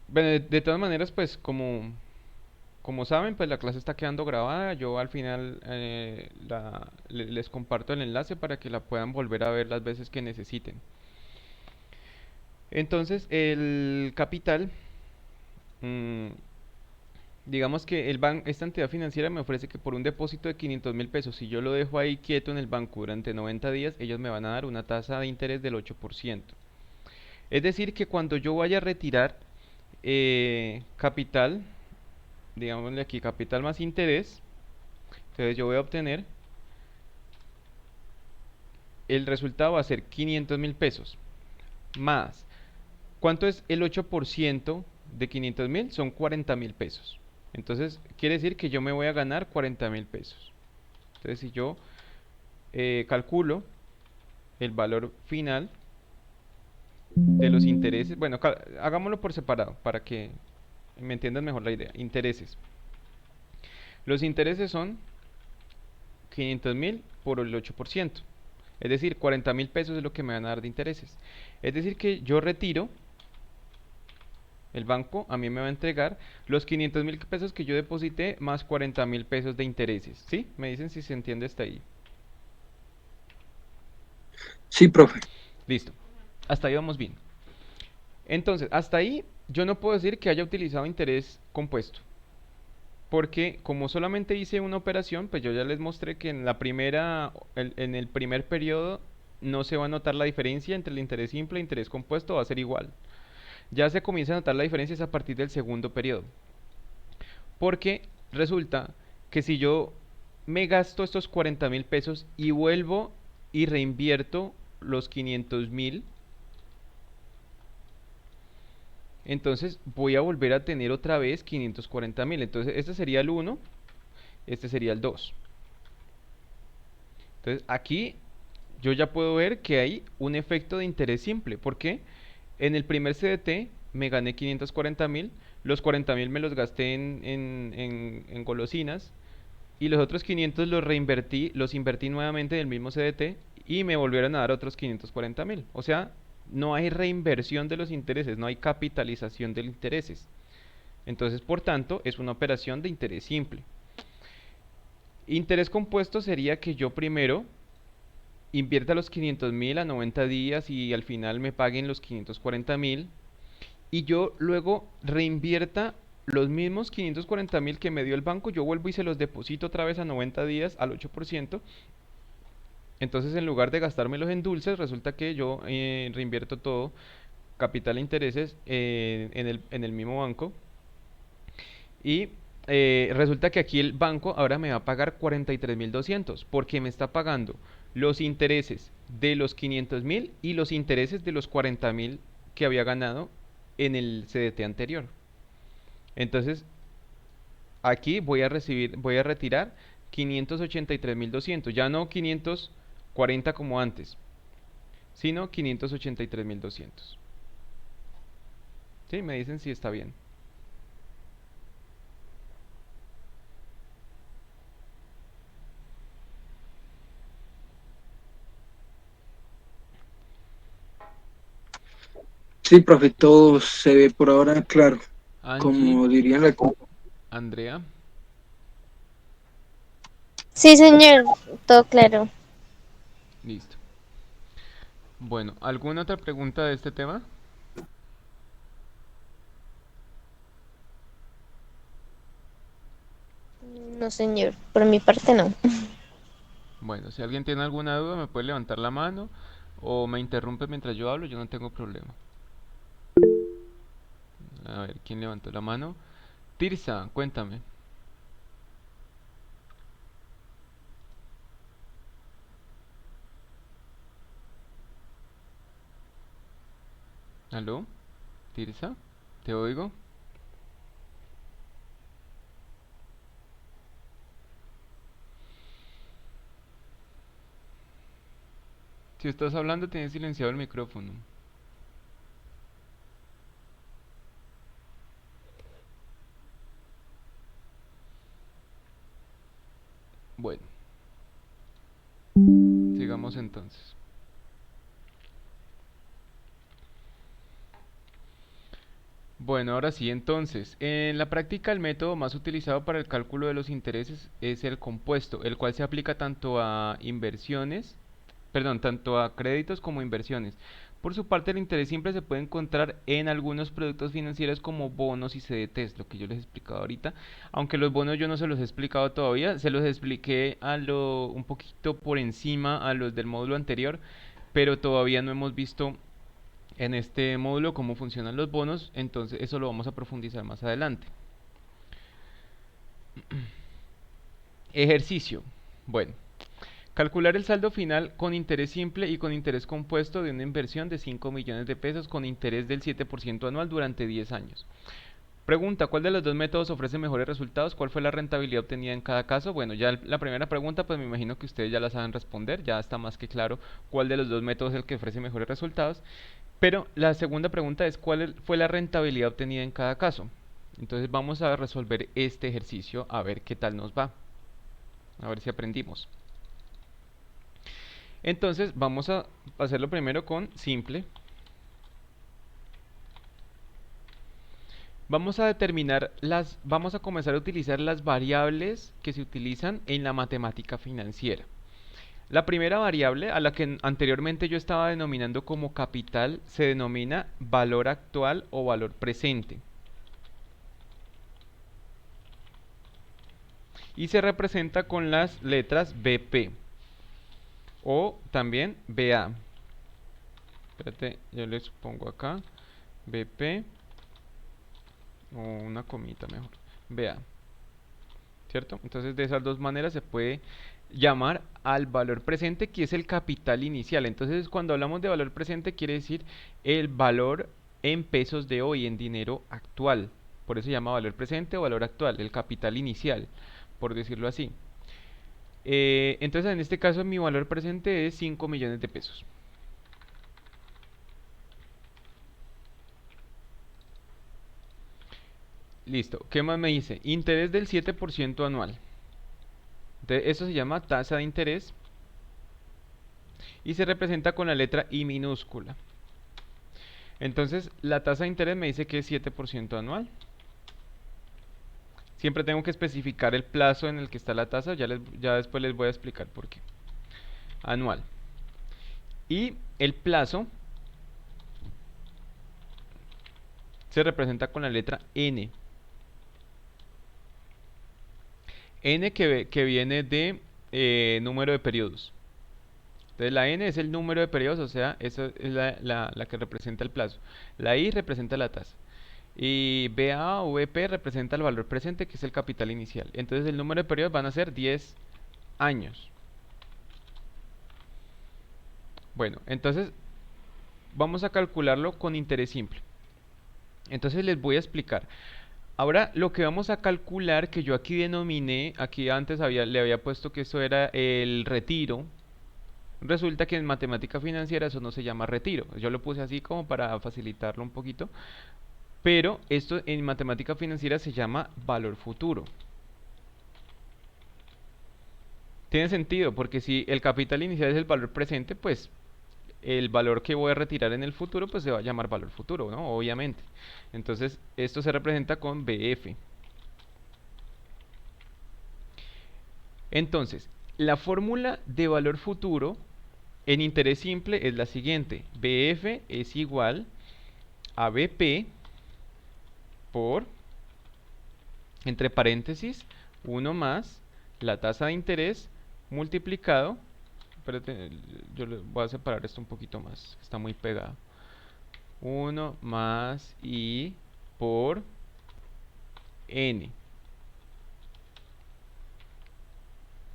Speaker 1: bueno, de todas maneras, pues como saben, pues la clase está quedando grabada. Yo al final les comparto el enlace para que la puedan volver a ver las veces que necesiten. Entonces, el capital, mm, digamos que esta entidad financiera me ofrece que por un depósito de 500.000 pesos, si yo lo dejo ahí quieto en el banco durante 90 días, ellos me van a dar una tasa de interés del 8%. Es decir, que cuando yo vaya a retirar capital, digámosle aquí capital más interés, entonces yo voy a obtener, el resultado va a ser 500.000 pesos más. ¿Cuánto es el 8% de 500.000? Son 40.000 pesos. Entonces quiere decir que yo me voy a ganar 40.000 pesos. Entonces si yo calculo el valor final de los intereses, bueno, hagámoslo por separado para que me entiendan mejor la idea. Intereses. Los intereses son 500.000 por el 8%. Es decir, 40.000 pesos es lo que me van a dar de intereses. Es decir, que yo retiro, el banco a mí me va a entregar los 500.000 pesos que yo deposité más 40.000 pesos de intereses. ¿Sí? Me dicen si se entiende hasta ahí.
Speaker 3: Sí, profe.
Speaker 1: Listo. Hasta ahí vamos bien. Entonces, hasta ahí yo no puedo decir que haya utilizado interés compuesto. Porque como solamente hice una operación, pues yo ya les mostré que en el primer periodo no se va a notar la diferencia entre el interés simple e interés compuesto, va a ser igual. Ya se comienza a notar la diferencia a partir del segundo periodo. Porque resulta que si yo me gasto estos 40.000 pesos y vuelvo y reinvierto los 500.000, entonces voy a volver a tener otra vez 540.000. Entonces este sería el 1, este sería el 2. Entonces aquí yo ya puedo ver que hay un efecto de interés simple. ¿Por qué? En el primer CDT me gané 540.000, los 40.000 me los gasté en golosinas y los otros 500 los invertí nuevamente en el mismo CDT y me volvieron a dar otros 540.000. O sea, no hay reinversión de los intereses, no hay capitalización de los intereses. Entonces, por tanto, es una operación de interés simple. Interés compuesto sería que yo primero invierta los 500.000 a 90 días y al final me paguen los 540.000 y yo luego reinvierta los mismos 540.000 que me dio el banco, yo vuelvo y se los deposito otra vez a 90 días al 8%. Entonces en lugar de gastármelos en dulces, resulta que yo reinvierto todo, capital e intereses, en el mismo banco. Y resulta que aquí el banco ahora me va a pagar 43.200 porque me está pagando los intereses de los 500.000 y los intereses de los 40.000 que había ganado en el CDT anterior. Entonces aquí voy a retirar 583.200, ya no 540 como antes, sino 583.200. ¿Sí? Me dicen si está bien.
Speaker 3: Sí, profe, todo se ve por ahora claro,
Speaker 1: Angie,
Speaker 3: como dirían la...
Speaker 1: Andrea.
Speaker 2: Sí, señor, todo claro.
Speaker 1: Listo. Bueno, ¿alguna otra pregunta de este tema?
Speaker 2: No, señor, por mi parte no.
Speaker 1: Bueno, si alguien tiene alguna duda me puede levantar la mano o me interrumpe mientras yo hablo, yo no tengo problema. A ver, ¿quién levantó la mano? Tirsa, cuéntame. ¿Aló? ¿Tirsa? ¿Te oigo? Si estás hablando, tienes silenciado el micrófono. Bueno, sigamos entonces. Bueno, ahora sí, entonces, en la práctica el método más utilizado para el cálculo de los intereses es el compuesto, el cual se aplica tanto a inversiones, perdón, tanto a créditos como inversiones. Por su parte, el interés siempre se puede encontrar en algunos productos financieros como bonos y CDTs, lo que yo les he explicado ahorita. Aunque los bonos yo no se los he explicado todavía, se los expliqué un poquito por encima a los del módulo anterior, pero todavía no hemos visto en este módulo cómo funcionan los bonos, entonces eso lo vamos a profundizar más adelante. Ejercicio. Bueno, calcular el saldo final con interés simple y con interés compuesto de una inversión de 5 millones de pesos con interés del 7% anual durante 10 años. Pregunta, ¿cuál de los dos métodos ofrece mejores resultados? ¿Cuál fue la rentabilidad obtenida en cada caso? Bueno, ya la primera pregunta, pues me imagino que ustedes ya la saben responder, ya está más que claro cuál de los dos métodos es el que ofrece mejores resultados. Pero la segunda pregunta es fue la rentabilidad obtenida en cada caso. Entonces vamos a resolver este ejercicio a ver qué tal nos va. A ver si aprendimos. Entonces vamos a hacerlo primero con simple. Vamos a comenzar a utilizar las variables que se utilizan en la matemática financiera. La primera variable, a la que anteriormente yo estaba denominando como capital, se denomina valor actual o valor presente. Y se representa con las letras BP o también BA. Espérate, yo les pongo acá BP o una comita mejor. BA. ¿Cierto? Entonces de esas dos maneras se puede llamar al valor presente, que es el capital inicial. Entonces cuando hablamos de valor presente quiere decir el valor en pesos de hoy, en dinero actual. Por eso se llama valor presente o valor actual, el capital inicial, por decirlo así. Entonces en este caso mi valor presente es 5 millones de pesos. Listo, ¿qué más me dice? Interés del 7% anual. Entonces eso se llama tasa de interés y se representa con la letra I minúscula. Entonces la tasa de interés me dice que es 7% anual. Siempre tengo que especificar el plazo en el que está la tasa, ya después les voy a explicar por qué. Anual. Y el plazo se representa con la letra N. N que viene de número de periodos. Entonces la N es el número de periodos, o sea, esa es la que representa el plazo. La I representa la tasa. Y BA o BP representa el valor presente, que es el capital inicial. Entonces el número de periodos van a ser 10 años. Bueno, entonces vamos a calcularlo con interés simple. Entonces les voy a explicar. Ahora lo que vamos a calcular, que yo aquí denominé, aquí antes le había puesto que eso era el retiro. Resulta que en matemática financiera eso no se llama retiro. Yo lo puse así como para facilitarlo un poquito. Pero esto en matemática financiera se llama valor futuro. Tiene sentido, porque si el capital inicial es el valor presente, pues el valor que voy a retirar en el futuro, pues se va a llamar valor futuro, ¿no? Obviamente. Entonces, esto se representa con BF. Entonces, la fórmula de valor futuro en interés simple es la siguiente. BF es igual a BP por, entre paréntesis, 1 más la tasa de interés multiplicado. Espérate, yo voy a separar esto un poquito más, está muy pegado. 1 más I por N.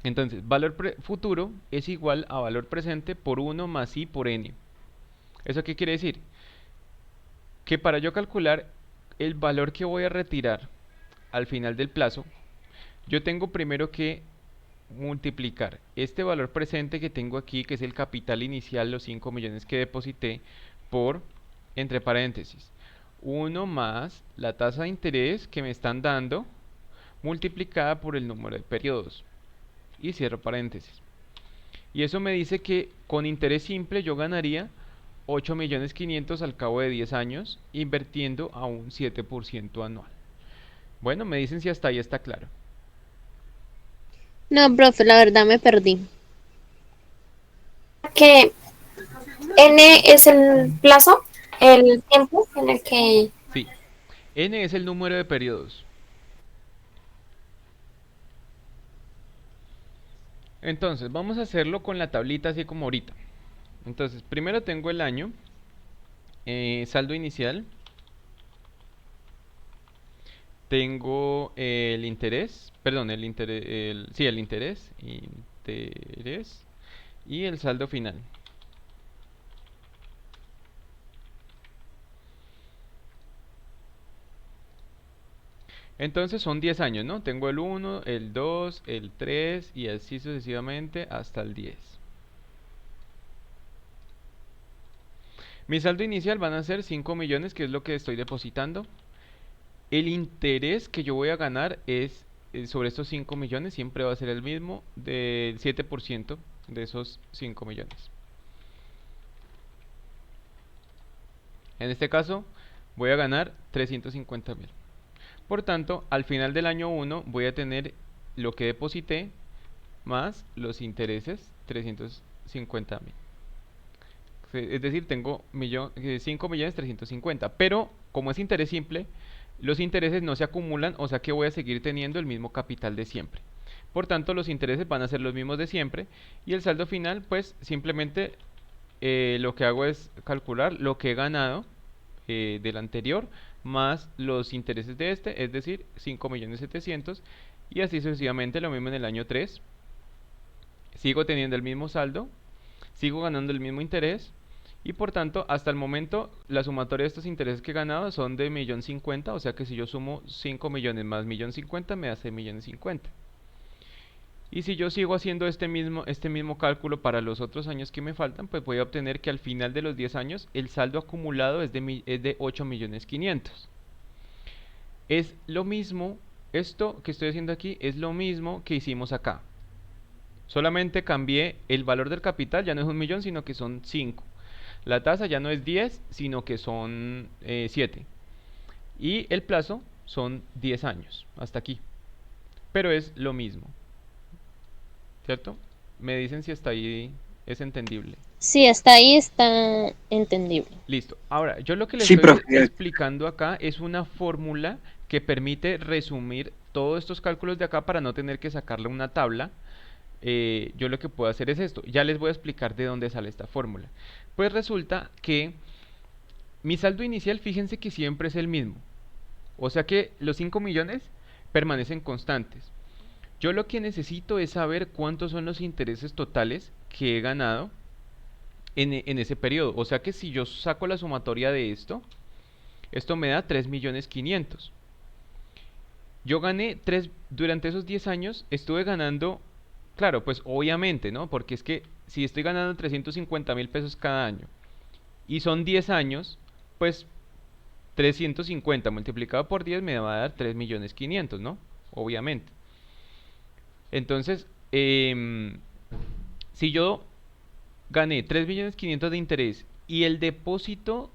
Speaker 1: Entonces, valor futuro es igual a valor presente por 1 más I por N. ¿Eso qué quiere decir? Que para yo calcular el valor que voy a retirar al final del plazo, yo tengo primero que multiplicar este valor presente que tengo aquí, que es el capital inicial, los 5 millones que deposité, por, entre paréntesis, 1 más la tasa de interés que me están dando, multiplicada por el número de periodos. Y cierro paréntesis. Y eso me dice que con interés simple yo ganaría 8.500.000 al cabo de 10 años, invirtiendo a un 7% anual. Bueno, me dicen si hasta ahí está claro.
Speaker 2: No, profe, la verdad me perdí.
Speaker 7: Que N es el plazo, el tiempo en el que...
Speaker 1: Sí, N es el número de periodos. Entonces, vamos a hacerlo con la tablita así como ahorita. Entonces, primero tengo el año, saldo inicial, tengo el interés, perdón, el interés, sí, el interés y el saldo final. Entonces son 10 años, ¿no? Tengo el 1, el 2, el 3 y así sucesivamente hasta el 10. Mi saldo inicial van a ser 5 millones, que es lo que estoy depositando. El interés que yo voy a ganar es sobre estos 5 millones, siempre va a ser el mismo, del 7% de esos 5 millones. En este caso voy a ganar 350.000. Por tanto, al final del año 1 voy a tener lo que deposité más los intereses, 350.000. Es decir, tengo 5.350.000. Pero como es interés simple, los intereses no se acumulan, o sea que voy a seguir teniendo el mismo capital de siempre. Por tanto, los intereses van a ser los mismos de siempre. Y el saldo final, pues simplemente lo que hago es calcular lo que he ganado del anterior más los intereses de este, es decir, 5.700.000, y así sucesivamente. Lo mismo en el año 3. Sigo teniendo el mismo saldo, sigo ganando el mismo interés, y por tanto, hasta el momento, la sumatoria de estos intereses que he ganado son de 1.050.000, o sea que si yo sumo 5 millones más 1.050.000 me da 6.050.000. Y si yo sigo haciendo este mismo cálculo para los otros años que me faltan, pues voy a obtener que al final de los 10 años el saldo acumulado es de 8.500.000. Es lo mismo, esto que estoy haciendo aquí es lo mismo que hicimos acá. Solamente cambié el valor del capital, ya no es 1 millón, sino que son 5. La tasa ya no es 10, sino que son 7. Y el plazo son 10 años, hasta aquí. Pero es lo mismo. ¿Cierto? Me dicen si hasta ahí es entendible.
Speaker 2: Sí, hasta ahí está entendible.
Speaker 1: Listo. Ahora, yo lo que les
Speaker 3: Sí,
Speaker 1: estoy
Speaker 3: profe.
Speaker 1: explicando acá es una fórmula que permite resumir todos estos cálculos de acá para no tener que sacarle una tabla. Yo lo que puedo hacer es esto. Ya les voy a explicar de dónde sale esta fórmula. Pues resulta que mi saldo inicial, fíjense que siempre es el mismo. O sea que los 5 millones permanecen constantes. Yo lo que necesito es saber cuántos son los intereses totales que he ganado en ese periodo. O sea que si yo saco la sumatoria de esto me da 3.500.000. Yo gané durante esos 10 años, estuve ganando, claro, pues obviamente, ¿no? Porque es que si estoy ganando 350.000 pesos cada año y son 10 años, pues 350 multiplicado por 10 me va a dar 3.500.000, ¿no? Obviamente. Entonces, si yo gané 3.500.000 de interés y el depósito,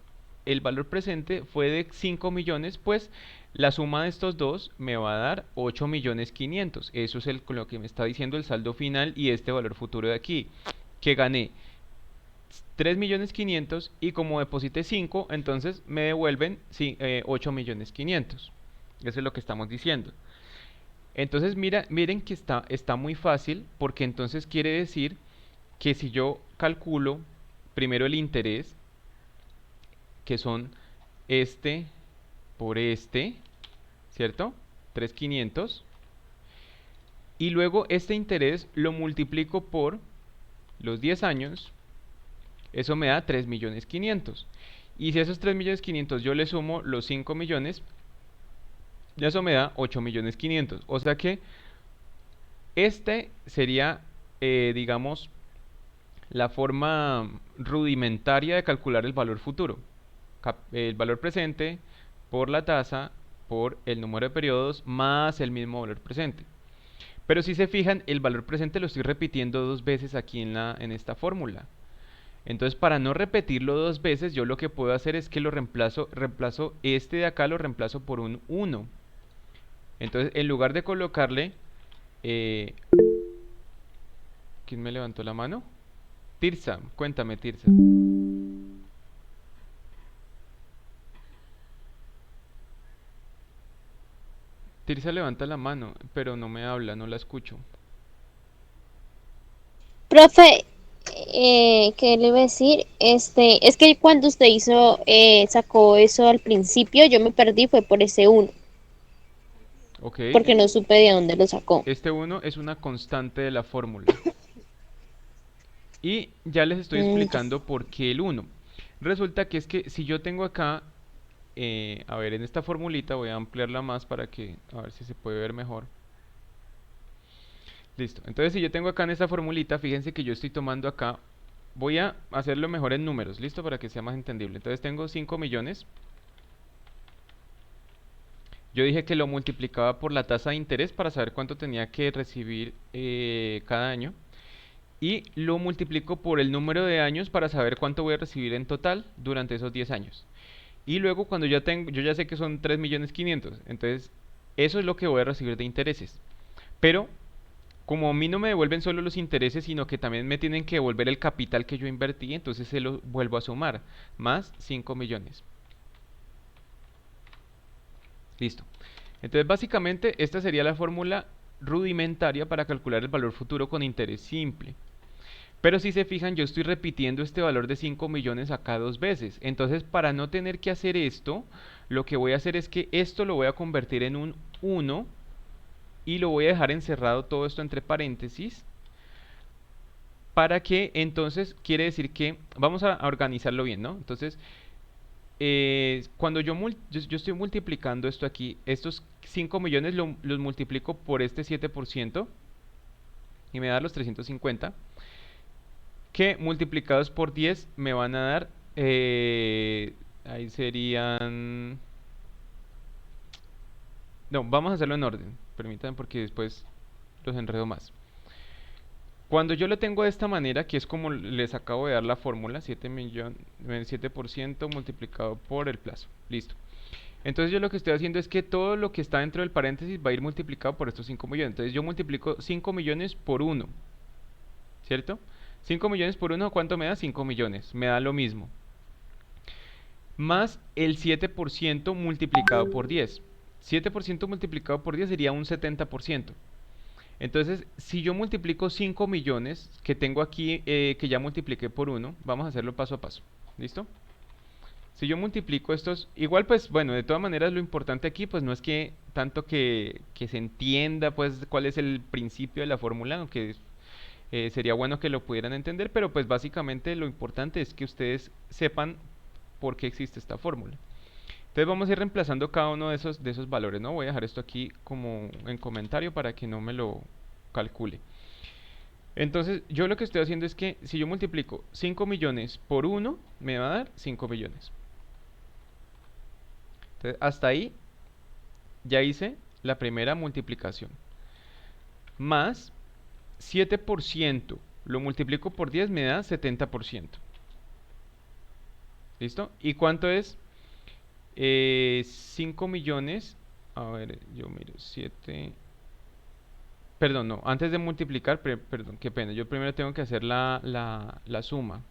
Speaker 1: el valor presente fue de 5 millones, pues la suma de estos dos me va a dar 8.500.000. Eso es lo que me está diciendo el saldo final y este valor futuro de aquí, que gané 3.500.000 y como deposité 5, entonces me devuelven 8.500.000. Eso es lo que estamos diciendo. Entonces miren que está muy fácil, porque entonces quiere decir que si yo calculo primero el interés, que son este por este, ¿cierto? 3.500. Y luego este interés lo multiplico por los 10 años, eso me da 3.500.000. Y si a esos 3.500.000 yo le sumo los 5 millones, eso me da 8.500.000. O sea que este sería, digamos, la forma rudimentaria de calcular el valor futuro. El valor presente por la tasa por el número de periodos más el mismo valor presente. Pero si se fijan, el valor presente lo estoy repitiendo dos veces aquí en esta fórmula. Entonces, para no repetirlo dos veces, yo lo que puedo hacer es que lo reemplazo este de acá lo reemplazo por un 1. Entonces, en lugar de colocarle... ¿quién me levantó la mano? Tirsa, cuéntame, Tirsa. Tirsa levanta la mano, pero no me habla, no la escucho.
Speaker 2: Profe, ¿qué le iba a decir? Es que cuando usted sacó eso al principio, yo me perdí, fue por ese 1,
Speaker 1: Ok,
Speaker 2: porque no supe de dónde lo sacó.
Speaker 1: este 1 es una constante de la fórmula. Y ya les estoy
Speaker 2: Ya.
Speaker 1: explicando por qué el 1. Resulta que es que si yo tengo acá, a ver, en esta formulita voy a ampliarla más para que, a ver si se puede ver mejor. Listo, entonces si yo tengo acá en esta formulita, fíjense que yo estoy tomando acá, voy a hacerlo mejor en números, listo, para que sea más entendible. Entonces tengo 5 millones. Yo dije que lo multiplicaba por la tasa de interés para saber cuánto tenía que recibir cada año. Y lo multiplico por el número de años para saber cuánto voy a recibir en total durante esos 10 años. Y luego cuando yo ya sé que son 3.500.000, entonces eso es lo que voy a recibir de intereses. Pero como a mí no me devuelven solo los intereses, sino que también me tienen que devolver el capital que yo invertí, entonces se lo vuelvo a sumar, más 5 millones. Listo. Entonces básicamente esta sería la fórmula rudimentaria para calcular el valor futuro con interés simple. Pero si se fijan, yo estoy repitiendo este valor de 5 millones acá dos veces. Entonces, para no tener que hacer esto, lo que voy a hacer es que esto lo voy a convertir en un 1 y lo voy a dejar encerrado todo esto entre paréntesis. Para que entonces, quiere decir que, vamos a organizarlo bien, ¿no? Entonces, cuando yo estoy multiplicando esto aquí, estos 5 millones los multiplico por este 7% y me da los 350. Que multiplicados por 10 me van a dar, ahí serían, no, vamos a hacerlo en orden, permítanme porque después los enredo más. Cuando yo lo tengo de esta manera, que es como les acabo de dar la fórmula, 7% multiplicado por el plazo, listo. Entonces yo lo que estoy haciendo es que todo lo que está dentro del paréntesis va a ir multiplicado por estos 5 millones. Entonces yo multiplico 5 millones por 1, ¿cierto? 5 millones por 1, ¿cuánto me da? 5 millones, me da lo mismo. Más el 7% multiplicado por 10. 7% multiplicado por 10 sería un 70%. Entonces, si yo multiplico 5 millones, que tengo aquí, que ya multipliqué por 1, vamos a hacerlo paso a paso. ¿Listo? Si yo multiplico estos, igual pues, bueno, de todas maneras lo importante aquí, pues no es que tanto que se entienda, pues, cuál es el principio de la fórmula, aunque sería bueno que lo pudieran entender, pero pues básicamente lo importante es que ustedes sepan por qué existe esta fórmula. Entonces vamos a ir reemplazando cada uno de esos valores, ¿no? Voy a dejar esto aquí como en comentario para que no me lo calcule. Entonces yo lo que estoy haciendo es que si yo multiplico 5 millones por 1, me va a dar 5 millones. Entonces hasta ahí ya hice la primera multiplicación. Más 7% Lo multiplico por 10, me da 70%. ¿Listo? ¿Y cuánto es? 5 millones. A ver, yo miro 7. Perdón, no. Antes de multiplicar, perdón, qué pena. Yo primero tengo que hacer la suma.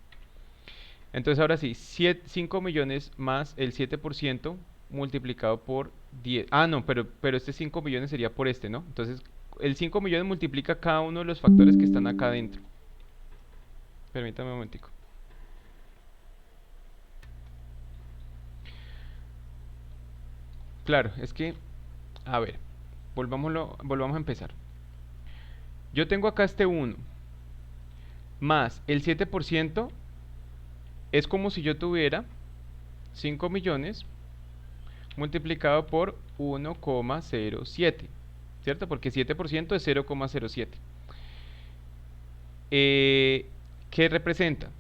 Speaker 1: Entonces ahora sí, 5 millones más el 7% multiplicado por 10. Ah, no, pero este 5 millones sería por este, ¿no? Entonces el 5 millones multiplica cada uno de los factores que están acá adentro. Permítame un momentico. Claro, es que, a ver, volvamos a empezar. Yo tengo acá este 1 más el 7%, es como si yo tuviera 5 millones multiplicado por 1,07, ¿cierto? Porque 7% es 0,07. ¿Qué representa?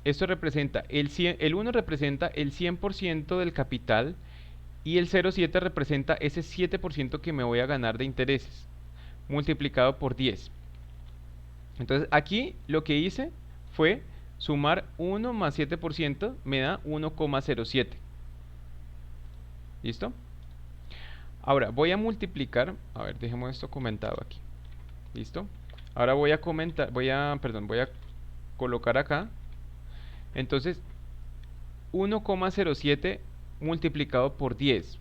Speaker 1: Esto representa, el 1 representa el 100% del capital y el 0,7 representa ese 7% que me voy a ganar de intereses, multiplicado por 10. Entonces aquí lo que hice fue sumar 1 más 7%, me da 1,07. ¿Listo? Ahora voy a multiplicar, a ver, dejemos esto comentado aquí. ¿Listo? Ahora voy a colocar acá. Entonces 1,07 multiplicado por 10,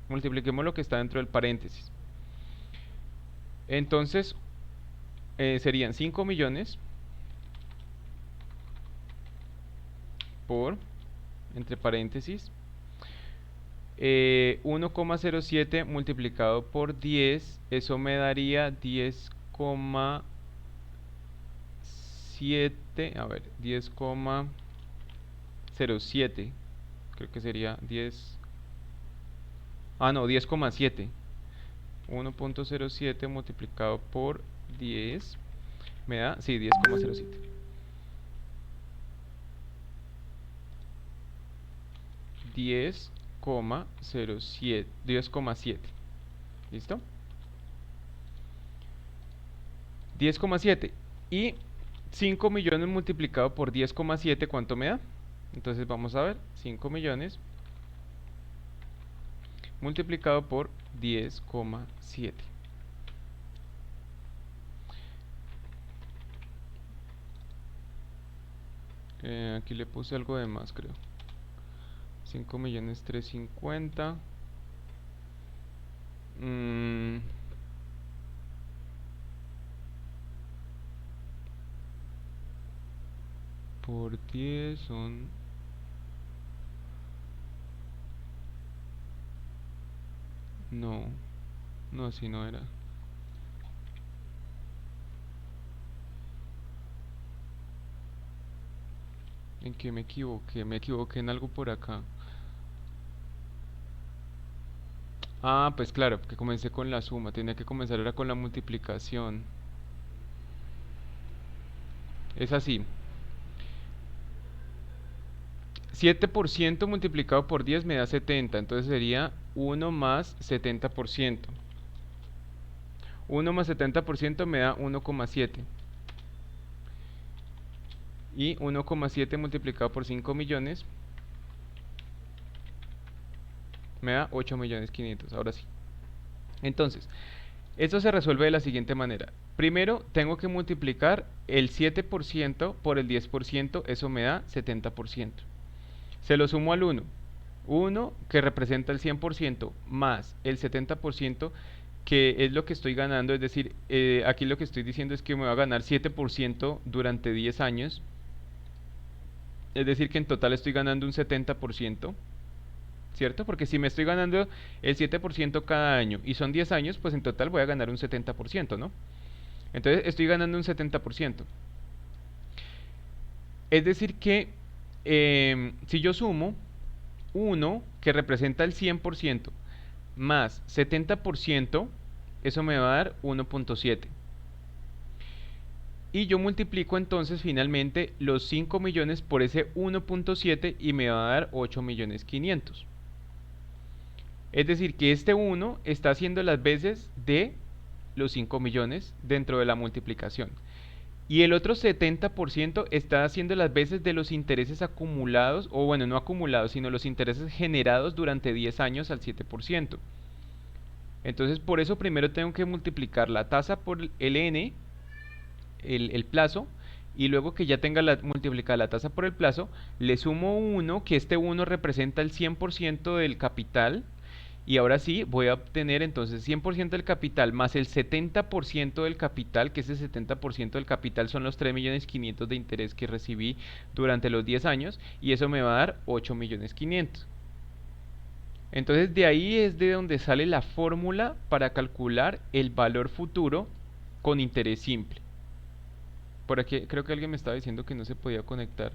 Speaker 1: multipliquemos lo que está dentro del paréntesis. Entonces serían 5 millones por, entre paréntesis, 1,07 multiplicado por 10, eso me daría 10,7, a ver, 10,07, creo que sería 10, no, 10,7, 1,07 multiplicado por 10, me da, sí, 10,07. 10,7. ¿Listo? 10,7. Y 5 millones multiplicado por 10,7, ¿cuánto me da? Entonces vamos a ver, 5 millones multiplicado por 10,7. Aquí le puse algo de más, creo. 5 millones 350. Por 10 son... No, así no era. ¿En qué me equivoqué? Me equivoqué en algo por acá. Pues claro, que comencé con la suma. Tenía que comenzar ahora con la multiplicación. Es así. 7% multiplicado por 10 me da 70. Entonces sería 1 más 70%. 1 más 70% me da 1,7. Y 1,7 multiplicado por 5 millones me da 8.500.000. Ahora sí. Entonces, esto se resuelve de la siguiente manera. Primero, tengo que multiplicar el 7% por el 10%. Eso me da 70%. Se lo sumo al 1. 1, que representa el 100%, más el 70%, que es lo que estoy ganando. Es decir, aquí lo que estoy diciendo es que me va a ganar 7% durante 10 años. Es decir, que en total estoy ganando un 70%. ¿Cierto? Porque si me estoy ganando el 7% cada año y son 10 años, pues en total voy a ganar un 70%, ¿no? Entonces estoy ganando un 70%. Es decir que si yo sumo 1, que representa el 100%, más 70%, eso me va a dar 1,7. Y yo multiplico entonces finalmente los 5 millones por ese 1,7 y me va a dar 8.500.000. Es decir, que este 1 está haciendo las veces de los 5 millones dentro de la multiplicación. Y el otro 70% está haciendo las veces de los intereses acumulados, o bueno, no acumulados, sino los intereses generados durante 10 años al 7%. Entonces, por eso primero tengo que multiplicar la tasa por el n, el plazo, y luego que ya tenga multiplicada la tasa por el plazo, le sumo 1, que este 1 representa el 100% del capital, y ahora sí voy a obtener entonces 100% del capital más el 70% del capital, que ese 70% del capital son los 3.500.000 de interés que recibí durante los 10 años, y eso me va a dar 8.500.000. Entonces de ahí es de donde sale la fórmula para calcular el valor futuro con interés simple. Por aquí creo que alguien me estaba diciendo que no se podía conectar.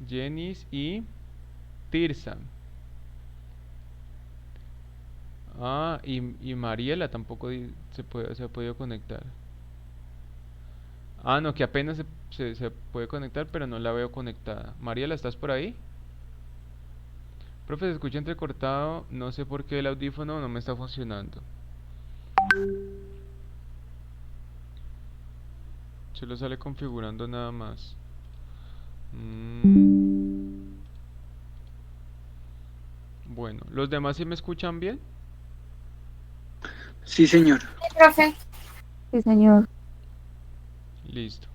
Speaker 1: Jenis y Tirsa. Ah, y Mariela tampoco se ha podido conectar. Ah, no, que apenas se puede conectar, pero no la veo conectada. Mariela, ¿estás por ahí? Profe, se escucha entrecortado. No sé por qué el audífono no me está funcionando. Se lo sale configurando nada más. Bueno, ¿los demás sí me escuchan bien?
Speaker 3: Sí, señor.
Speaker 7: Sí, profe.
Speaker 5: Sí, señor.
Speaker 1: Listo.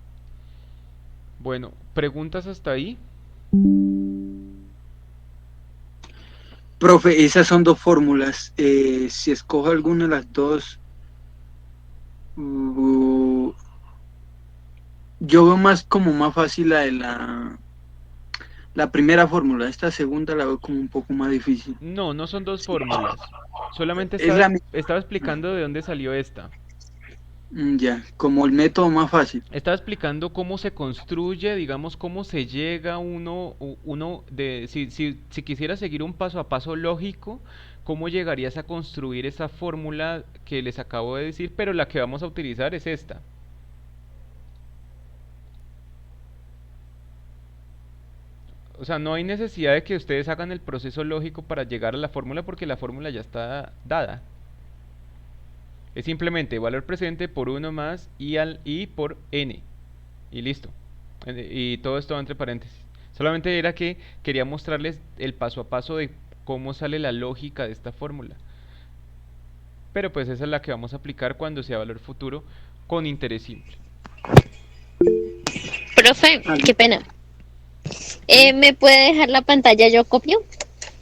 Speaker 1: Bueno, ¿preguntas hasta ahí?
Speaker 3: Profe, esas son dos fórmulas. Si escojo alguna de las dos, uh, yo veo más como más fácil la primera fórmula. Esta segunda la veo como un poco más difícil.
Speaker 1: No, no son dos fórmulas. Solamente
Speaker 3: Es la misma.
Speaker 1: estaba explicando de dónde salió esta.
Speaker 3: Ya, como el método más fácil.
Speaker 1: Estaba explicando cómo se construye, digamos, cómo se llega si quisiera seguir un paso a paso lógico, cómo llegarías a construir esa fórmula que les acabo de decir, pero la que vamos a utilizar es esta. O sea, no hay necesidad de que ustedes hagan el proceso lógico para llegar a la fórmula porque la fórmula ya está dada. Es simplemente valor presente por 1 más i por n. Y listo. Y todo esto va entre paréntesis. Solamente era que quería mostrarles el paso a paso de cómo sale la lógica de esta fórmula. Pero pues esa es la que vamos a aplicar cuando sea valor futuro con interés simple.
Speaker 2: Profe,
Speaker 3: Ah,
Speaker 2: qué pena.
Speaker 1: ¿Sí?
Speaker 2: ¿Me puede dejar la pantalla? Yo copio.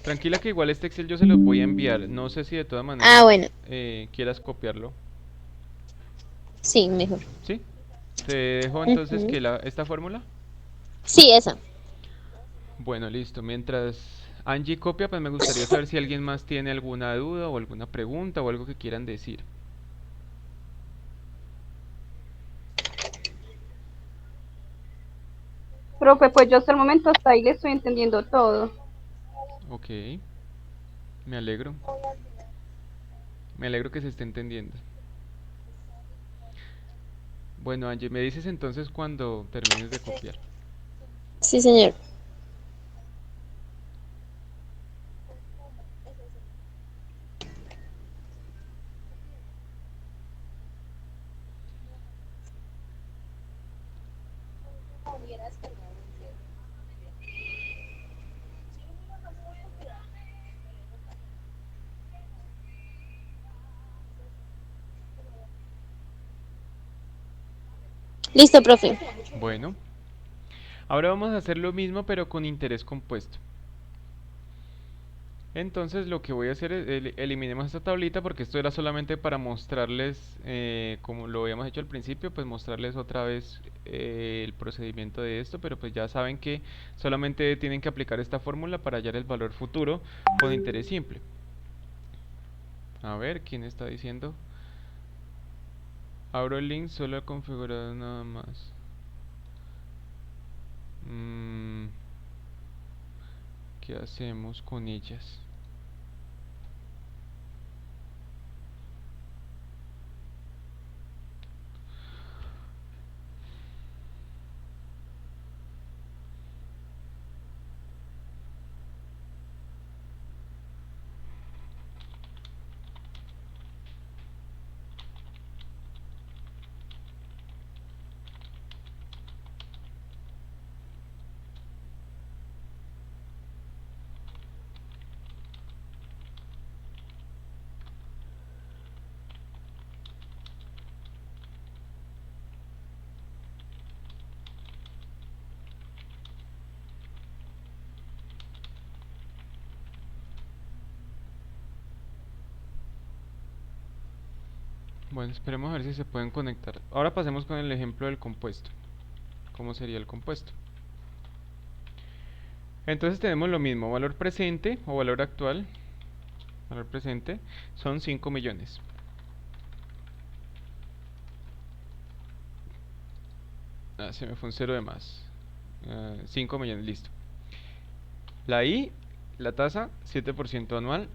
Speaker 1: Tranquila que igual este Excel yo se los voy a enviar. No sé si de todas
Speaker 2: Ah,
Speaker 1: maneras
Speaker 2: bueno.
Speaker 1: quieras copiarlo.
Speaker 2: Sí, mejor.
Speaker 1: ¿Sí? Te dejo entonces
Speaker 2: Ujú.
Speaker 1: que esta fórmula.
Speaker 2: Sí, esa.
Speaker 1: Bueno, listo. Mientras Angie copia, pues me gustaría saber si alguien más tiene alguna duda o alguna pregunta o algo que quieran decir.
Speaker 8: Profe, pues yo hasta el momento hasta ahí le estoy entendiendo todo.
Speaker 1: Ok, me alegro. Me alegro que se esté entendiendo. Bueno, Angie, me dices entonces cuando termines de copiar.
Speaker 2: Sí, señor. Listo, profe.
Speaker 1: Bueno, ahora vamos a hacer lo mismo pero con interés compuesto. Entonces lo que voy a hacer es eliminemos esta tablita porque esto era solamente para mostrarles, como lo habíamos hecho al principio, pues mostrarles otra vez el procedimiento de esto, pero pues ya saben que solamente tienen que aplicar esta fórmula para hallar el valor futuro con interés simple. A ver, ¿quién está diciendo? Abro el link, solo he configurado nada más. ¿Qué hacemos con ellas? Bueno, esperemos a ver si se pueden conectar. Ahora pasemos con el ejemplo del compuesto. ¿Cómo sería el compuesto? Entonces tenemos lo mismo, valor presente o valor actual. Valor presente son 5 millones. Se me fue un cero de más. 5 millones, listo. La I, la tasa, 7% anual.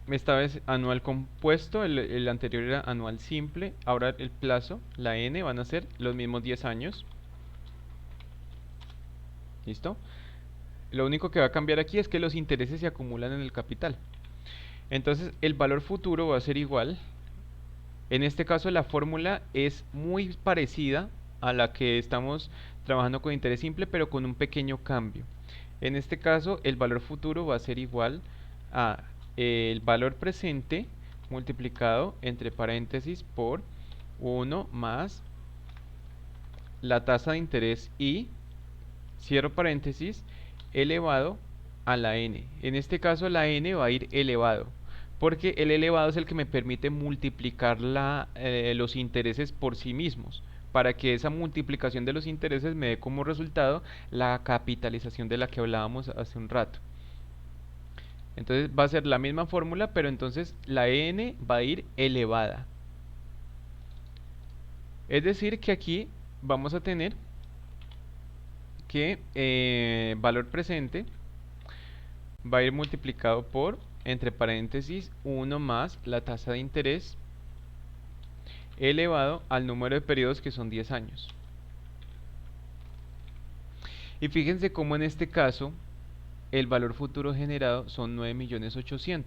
Speaker 1: Esta vez anual compuesto, el anterior era anual simple. Ahora el plazo, la N, van a ser los mismos 10 años. ¿Listo? Lo único que va a cambiar aquí es que los intereses se acumulan en el capital. Entonces el valor futuro va a ser igual. En este caso la fórmula es muy parecida a la que estamos trabajando con interés simple, pero con un pequeño cambio. En este caso el valor futuro va a ser igual a el valor presente multiplicado entre paréntesis por 1 más la tasa de interés I, cierro paréntesis, elevado a la n. En este caso la n va a ir elevado, porque el elevado es el que me permite multiplicar los intereses por sí mismos, para que esa multiplicación de los intereses me dé como resultado la capitalización de la que hablábamos hace un rato. Entonces va a ser la misma fórmula, pero entonces la n va a ir elevada. Es decir que aquí vamos a tener que valor presente va a ir multiplicado por, entre paréntesis, 1 más la tasa de interés elevado al número de periodos, que son 10 años. Y fíjense cómo en este caso el valor futuro generado son 9.800.000.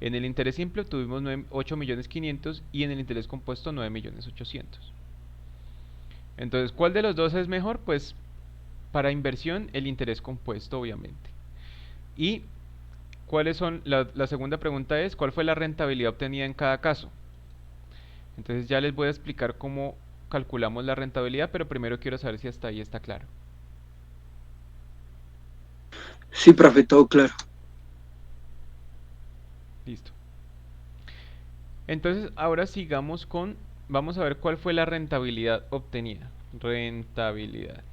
Speaker 1: En el interés simple obtuvimos 8.500.000 y en el interés compuesto 9.800.000. Entonces, ¿cuál de los dos es mejor? Pues para inversión el interés compuesto, obviamente. Y ¿cuáles son? La segunda pregunta es, ¿cuál fue la rentabilidad obtenida en cada caso? Entonces ya les voy a explicar cómo calculamos la rentabilidad, pero primero quiero saber si hasta ahí está claro.
Speaker 3: Sí, profe, todo claro.
Speaker 1: Listo. Entonces ahora sigamos con, vamos a ver cuál fue la rentabilidad obtenida. Rentabilidad.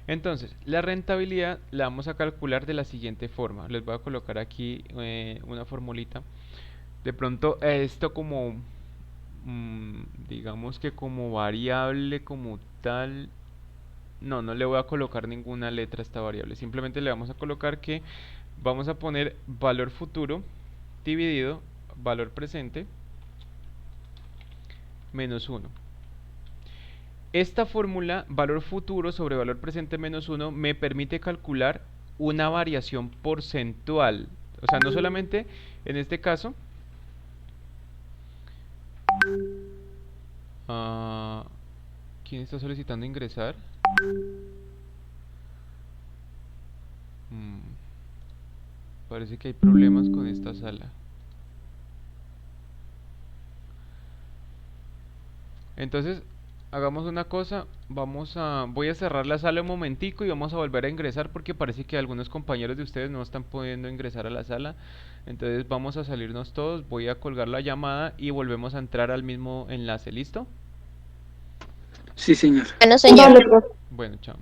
Speaker 1: Entonces, la rentabilidad la vamos a calcular de la siguiente forma. Les voy a colocar aquí una formulita. De pronto esto como, digamos que como variable como tal, no le voy a colocar ninguna letra a esta variable. Simplemente le vamos a colocar que vamos a poner valor futuro dividido valor presente menos 1. Esta fórmula, valor futuro sobre valor presente menos 1, me permite calcular una variación porcentual. O sea, no solamente en este caso, ¿quién está solicitando ingresar? Parece que hay problemas con esta sala. Entonces, hagamos una cosa, voy a cerrar la sala un momentico y vamos a volver a ingresar porque parece que algunos compañeros de ustedes no están pudiendo ingresar a la sala. Entonces vamos a salirnos todos, voy a colgar la llamada y volvemos a entrar al mismo enlace, ¿listo?
Speaker 3: Sí, señor.
Speaker 2: Bueno, señor.
Speaker 1: Bueno, chao.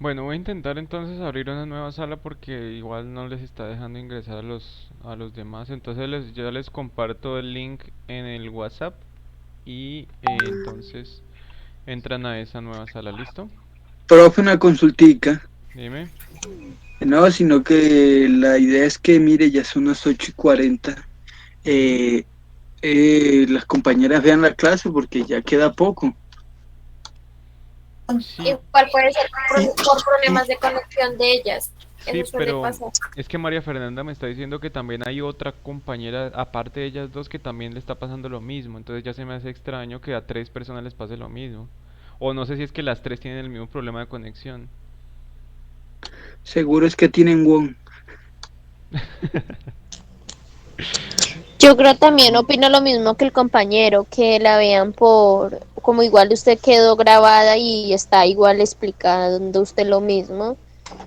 Speaker 1: Bueno, voy a intentar entonces abrir una nueva sala porque igual no les está dejando ingresar a los demás. Entonces yo les comparto el link en el WhatsApp y entonces entran a esa nueva sala. ¿Listo?
Speaker 3: Profe, una consultica.
Speaker 1: Dime.
Speaker 3: No, sino que la idea es que, mire, ya son las 8:40. Eh, las compañeras vean la clase porque ya queda poco.
Speaker 1: Sí,
Speaker 7: Igual puede ser
Speaker 3: Y,
Speaker 7: por
Speaker 3: y-
Speaker 7: problemas de conexión de ellas.
Speaker 1: sí,
Speaker 7: Eso suele
Speaker 1: pero
Speaker 7: pasar.
Speaker 1: es que María Fernanda me está diciendo que también hay otra compañera, aparte de ellas dos, que también le está pasando lo mismo. Entonces ya se me hace extraño que a tres personas les pase lo mismo. O no sé si es que las tres tienen el mismo problema de conexión.
Speaker 3: seguro es que tienen Won.
Speaker 2: Yo creo también opino lo mismo que el compañero, que la vean por, como igual usted quedó grabada y está igual explicando usted lo mismo,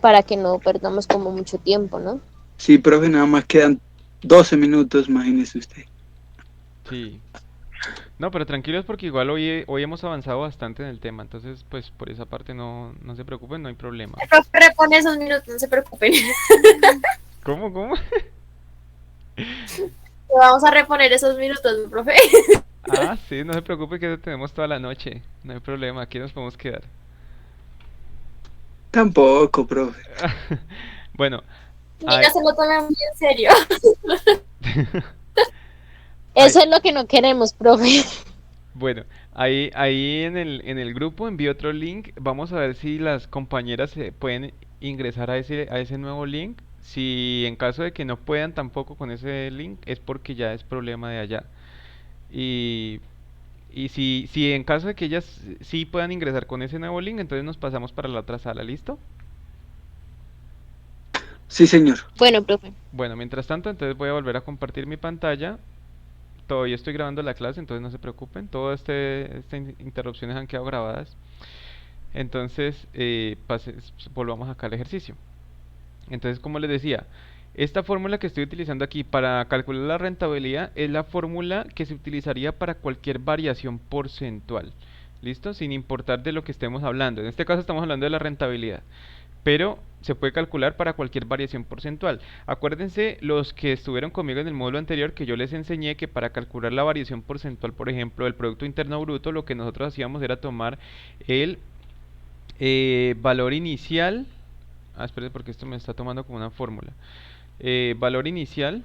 Speaker 2: para que no perdamos como mucho tiempo, ¿no?
Speaker 3: Sí, profe, nada más quedan 12 minutos, imagínese usted.
Speaker 1: Sí. No, pero tranquilos porque igual hoy hemos avanzado bastante en el tema. Entonces, pues por esa parte no se preocupen, no hay problema.
Speaker 7: El profe repone esos minutos, no se preocupen.
Speaker 1: ¿Cómo, cómo?
Speaker 7: Vamos a reponer esos minutos, mi profe.
Speaker 1: Ah, sí, no se preocupe que tenemos toda la noche. No hay problema, aquí nos podemos quedar.
Speaker 3: Tampoco, profe.
Speaker 1: Bueno,
Speaker 7: Y
Speaker 1: hay-
Speaker 7: no se lo tomen muy en serio.
Speaker 1: hay-
Speaker 2: Eso es lo que no queremos, profe.
Speaker 1: bueno, ahí en el grupo envío otro link. Vamos a ver si las compañeras se pueden ingresar a ese nuevo link. Si en caso de que no puedan tampoco con ese link, es porque ya es problema de allá. Y, y si en caso de que ellas sí puedan ingresar con ese nuevo link, entonces nos pasamos para la otra sala, ¿listo?
Speaker 3: Sí, señor.
Speaker 2: Bueno, profe.
Speaker 1: Bueno, mientras tanto, entonces voy a volver a compartir mi pantalla. Todavía estoy grabando la clase, entonces no se preocupen. Todas estas interrupciones han quedado grabadas. Entonces, volvamos acá al ejercicio. Entonces, como les decía, esta fórmula que estoy utilizando aquí para calcular la rentabilidad es la fórmula que se utilizaría para cualquier variación porcentual. ¿Listo? Sin importar de lo que estemos hablando. En este caso estamos hablando de la rentabilidad, pero se puede calcular para cualquier variación porcentual. Acuérdense los que estuvieron conmigo en el módulo anterior que yo les enseñé que para calcular la variación porcentual, por ejemplo, del Producto Interno Bruto, lo que nosotros hacíamos era tomar el valor inicial. Esperen porque esto me está tomando como una fórmula. Valor inicial,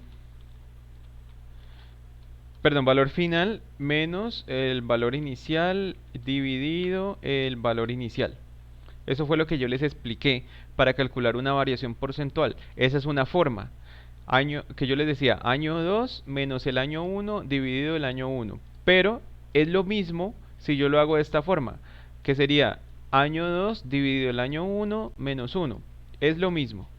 Speaker 1: perdón, valor final menos el valor inicial dividido el valor inicial. Eso fue lo que yo les expliqué para calcular una variación porcentual. Esa es una forma. Que yo les decía, año 2 menos el año 1 dividido el año 1. Pero es lo mismo si yo lo hago de esta forma, que sería año 2 dividido el año 1 menos 1. Es lo mismo.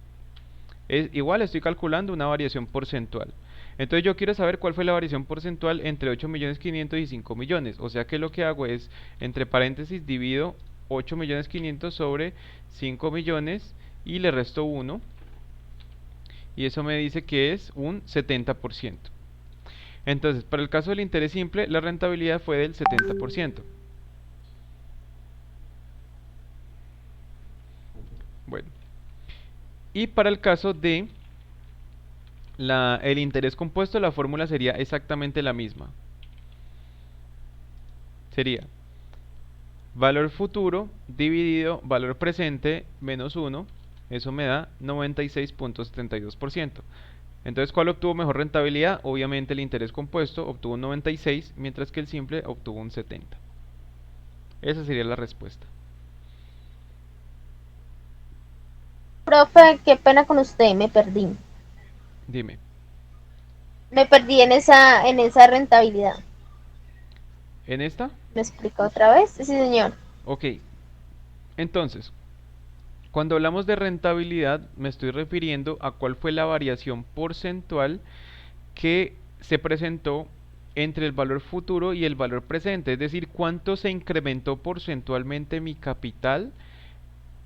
Speaker 1: Igual estoy calculando una variación porcentual. Entonces yo quiero saber cuál fue la variación porcentual entre 8.500.000 y 5 millones. O sea que lo que hago es, entre paréntesis, divido 8.500.000 sobre 5 millones y le resto 1. Y eso me dice que es un 70%. Entonces, para el caso del interés simple, la rentabilidad fue del 70%. Bueno. Y para el caso de el interés compuesto, la fórmula sería exactamente la misma. Sería valor futuro dividido valor presente menos 1. Eso me da 96.72%. Entonces, ¿cuál obtuvo mejor rentabilidad? Obviamente el interés compuesto obtuvo un 96, mientras que el simple obtuvo un 70. Esa sería la respuesta.
Speaker 2: Profe, qué pena con usted, me perdí.
Speaker 1: Dime.
Speaker 2: Me perdí en esa rentabilidad.
Speaker 1: ¿En esta?
Speaker 2: ¿Me explica otra vez? Sí, señor.
Speaker 1: Ok. Entonces, cuando hablamos de rentabilidad, me estoy refiriendo a cuál fue la variación porcentual que se presentó entre el valor futuro y el valor presente, es decir, cuánto se incrementó porcentualmente mi capital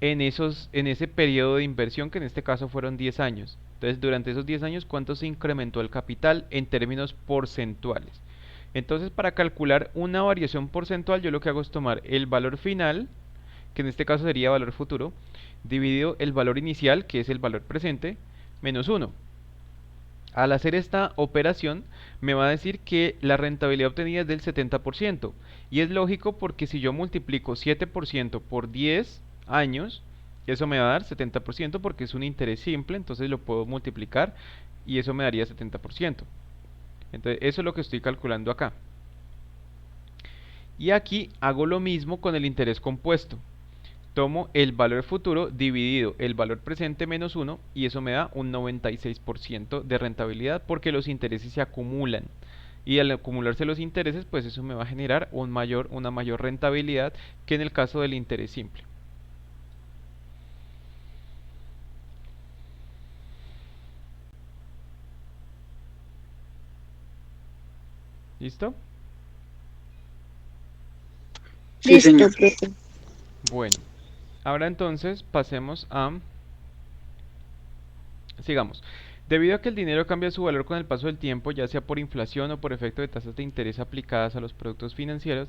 Speaker 1: en ese periodo de inversión, que en este caso fueron 10 años. Entonces, durante esos 10 años, ¿cuánto se incrementó el capital en términos porcentuales? Entonces, para calcular una variación porcentual, yo lo que hago es tomar el valor final, que en este caso sería valor futuro, dividido el valor inicial, que es el valor presente, menos 1. Al hacer esta operación me va a decir que la rentabilidad obtenida es del 70%. Y es lógico porque si yo multiplico 7% por 10 años, eso me va a dar 70% porque es un interés simple, entonces lo puedo multiplicar y eso me daría 70%. Entonces eso es lo que estoy calculando acá. Y aquí hago lo mismo con el interés compuesto. Tomo el valor futuro dividido el valor presente menos 1 y eso me da un 96% de rentabilidad porque los intereses se acumulan. Y al acumularse los intereses, pues eso me va a generar una mayor rentabilidad que en el caso del interés simple. ¿Listo?
Speaker 3: Sí,
Speaker 2: Listo,
Speaker 3: señor.
Speaker 2: profe.
Speaker 1: Bueno, ahora entonces pasemos a... Sigamos. Debido a que el dinero cambia su valor con el paso del tiempo, ya sea por inflación o por efecto de tasas de interés aplicadas a los productos financieros,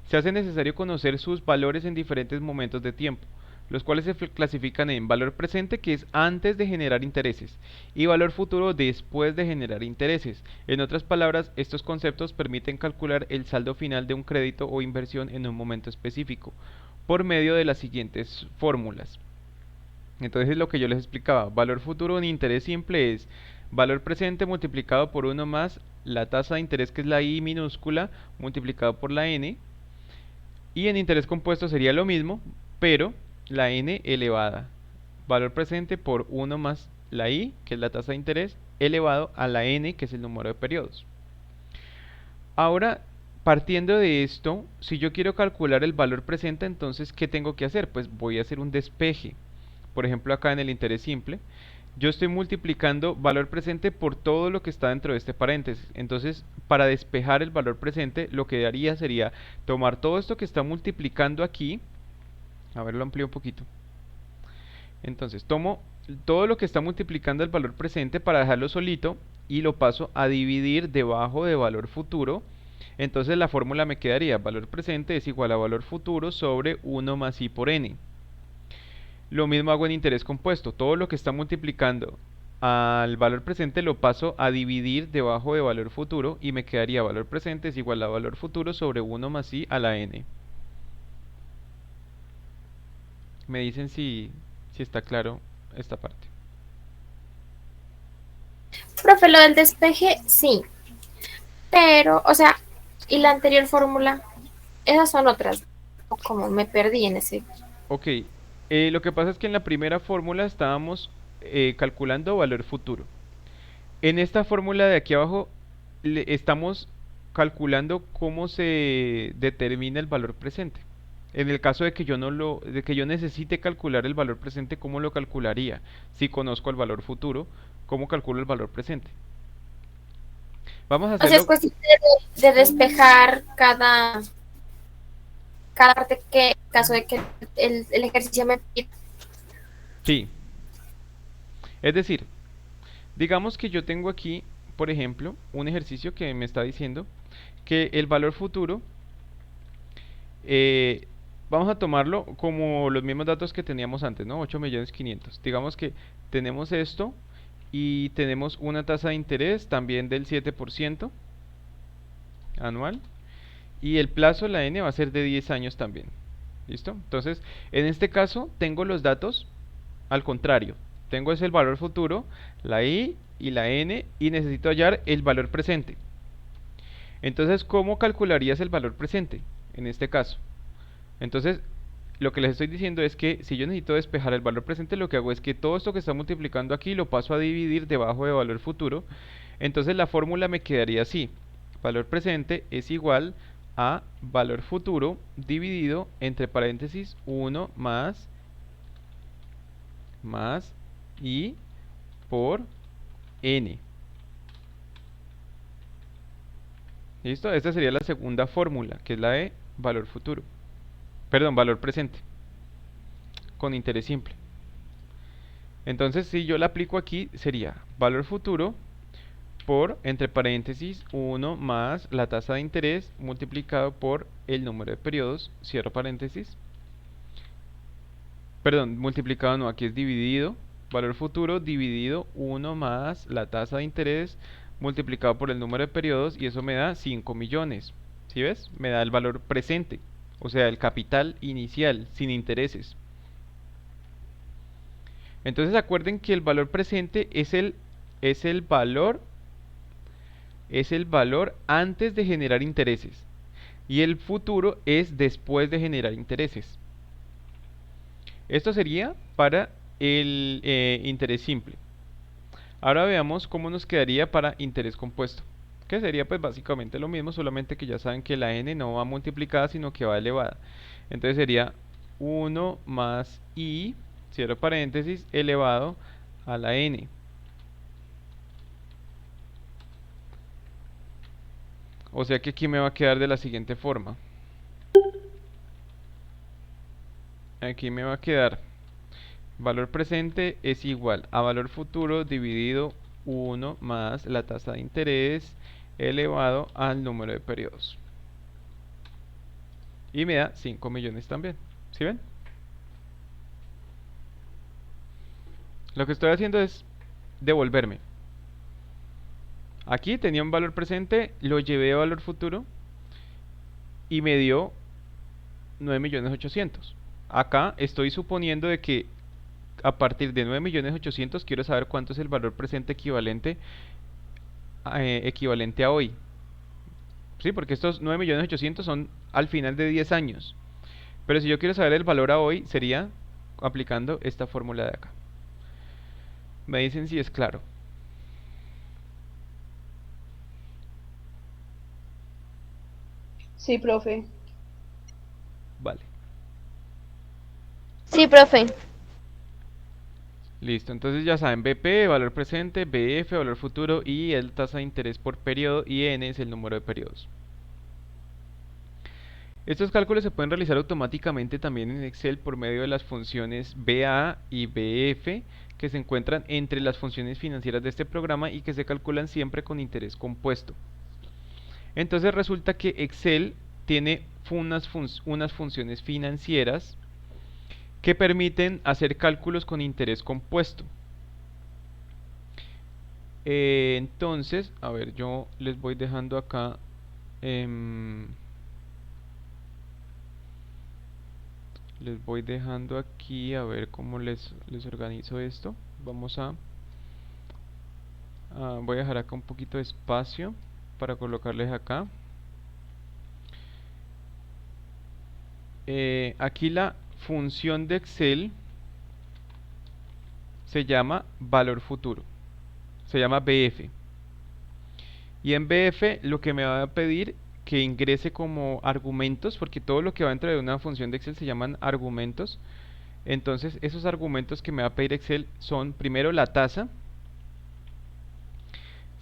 Speaker 1: se hace necesario conocer sus valores en diferentes momentos de tiempo, los cuales se clasifican en valor presente, que es antes de generar intereses, y valor futuro después de generar intereses. En otras palabras, estos conceptos permiten calcular el saldo final de un crédito o inversión en un momento específico, por medio de las siguientes fórmulas. Entonces lo que yo les explicaba, valor futuro en interés simple es valor presente multiplicado por 1 más la tasa de interés, que es la I minúscula, multiplicado por la N. Y en interés compuesto sería lo mismo, pero la N elevada. Valor presente por 1 más la I, que es la tasa de interés, elevado a la N, que es el número de periodos. Ahora, partiendo de esto, si yo quiero calcular el valor presente, entonces, ¿qué tengo que hacer? Pues voy a hacer un despeje. Por ejemplo, acá en el interés simple, yo estoy multiplicando valor presente por todo lo que está dentro de este paréntesis. Entonces, para despejar el valor presente, lo que haría sería tomar todo esto que está multiplicando aquí. A ver, lo amplío un poquito. Entonces, tomo todo lo que está multiplicando el valor presente para dejarlo solito y lo paso a dividir debajo de valor futuro. Entonces, la fórmula me quedaría valor presente es igual a valor futuro sobre 1 más I por N. Lo mismo hago en interés compuesto. Todo lo que está multiplicando al valor presente lo paso a dividir debajo de valor futuro y me quedaría valor presente es igual a valor futuro sobre 1 más I a la N. Me dicen si está claro esta parte.
Speaker 7: Profe, lo del despeje, sí. Pero, o sea, y la anterior fórmula, esas son otras. Como me perdí en ese.
Speaker 1: Ok, lo que pasa es que en la primera fórmula estábamos calculando valor futuro. En esta fórmula de aquí abajo estamos calculando cómo se determina el valor presente. En el caso de que yo necesite calcular el valor presente, ¿cómo lo calcularía? Si conozco el valor futuro, ¿cómo calculo el valor presente? Vamos a
Speaker 7: O sea, es
Speaker 1: hacerlo.
Speaker 7: cuestión de despejar cada parte que, en caso de que el ejercicio me pida.
Speaker 1: Sí. Es decir, digamos que yo tengo aquí, por ejemplo, un ejercicio que me está diciendo que el valor futuro, vamos a tomarlo como los mismos datos que teníamos antes, ¿no? 8.500.000. Digamos que tenemos esto y tenemos una tasa de interés también del 7% anual. Y el plazo, la N, va a ser de 10 años también. ¿Listo? Entonces, en este caso, tengo los datos al contrario. Tengo ese el valor futuro, la I y la N, y necesito hallar el valor presente. Entonces, ¿cómo calcularías el valor presente en este caso? Entonces, lo que les estoy diciendo es que si yo necesito despejar el valor presente, lo que hago es que todo esto que está multiplicando aquí lo paso a dividir debajo de valor futuro. Entonces, la fórmula me quedaría así. Valor presente es igual a valor futuro dividido entre paréntesis 1 más I por N. ¿Listo? Esta sería la segunda fórmula, que es la de valor futuro. Perdón, valor presente. Con interés simple. Entonces, si yo la aplico aquí, sería valor futuro por, entre paréntesis, 1 más la tasa de interés multiplicado por el número de periodos, cierro paréntesis. Perdón, multiplicado no, aquí es dividido, valor futuro dividido 1 más la tasa de interés multiplicado por el número de periodos y eso me da 5 millones. ¿Sí ves? Me da el valor presente, o sea, el capital inicial sin intereses. Entonces acuerden que el valor presente es el valor antes de generar intereses y el futuro es después de generar intereses. Esto sería para el interés simple. Ahora veamos cómo nos quedaría para interés compuesto, que sería pues básicamente lo mismo, solamente que ya saben que la n no va multiplicada sino que va elevada. Entonces sería 1 más i, cierro paréntesis, elevado a la n. O sea que aquí me va a quedar de la siguiente forma. Aquí me va a quedar valor presente es igual a valor futuro dividido 1 más la tasa de interés elevado al número de periodos. Y me da 5 millones también. ¿Sí ven? Lo que estoy haciendo es devolverme. Aquí tenía un valor presente, lo llevé a valor futuro y me dio 9.800.000. Acá estoy suponiendo de que a partir de 9.800.000 quiero saber cuánto es el valor presente equivalente a hoy. Sí, porque estos 9.800.000 son al final de 10 años. Pero si yo quiero saber el valor a hoy, sería aplicando esta fórmula de acá. Me dicen si es claro.
Speaker 8: Sí, profe.
Speaker 1: Vale.
Speaker 2: Sí, profe.
Speaker 1: Listo, entonces ya saben, BP, valor presente, BF, valor futuro, y el tasa de interés por periodo, y N es el número de periodos. Estos cálculos se pueden realizar automáticamente también en Excel por medio de las funciones BA y BF, que se encuentran entre las funciones financieras de este programa y que se calculan siempre con interés compuesto. Entonces resulta que Excel tiene unas funciones financieras que permiten hacer cálculos con interés compuesto. Entonces, a ver, yo les voy dejando acá les voy dejando aquí a ver cómo les organizo esto. Vamos a voy a dejar acá un poquito de espacio para colocarles acá. Aquí la función de Excel se llama valor futuro, se llama BF, y en BF lo que me va a pedir que ingrese como argumentos, porque todo lo que va dentro de una función de Excel se llaman argumentos. Entonces esos argumentos que me va a pedir Excel son primero la tasa,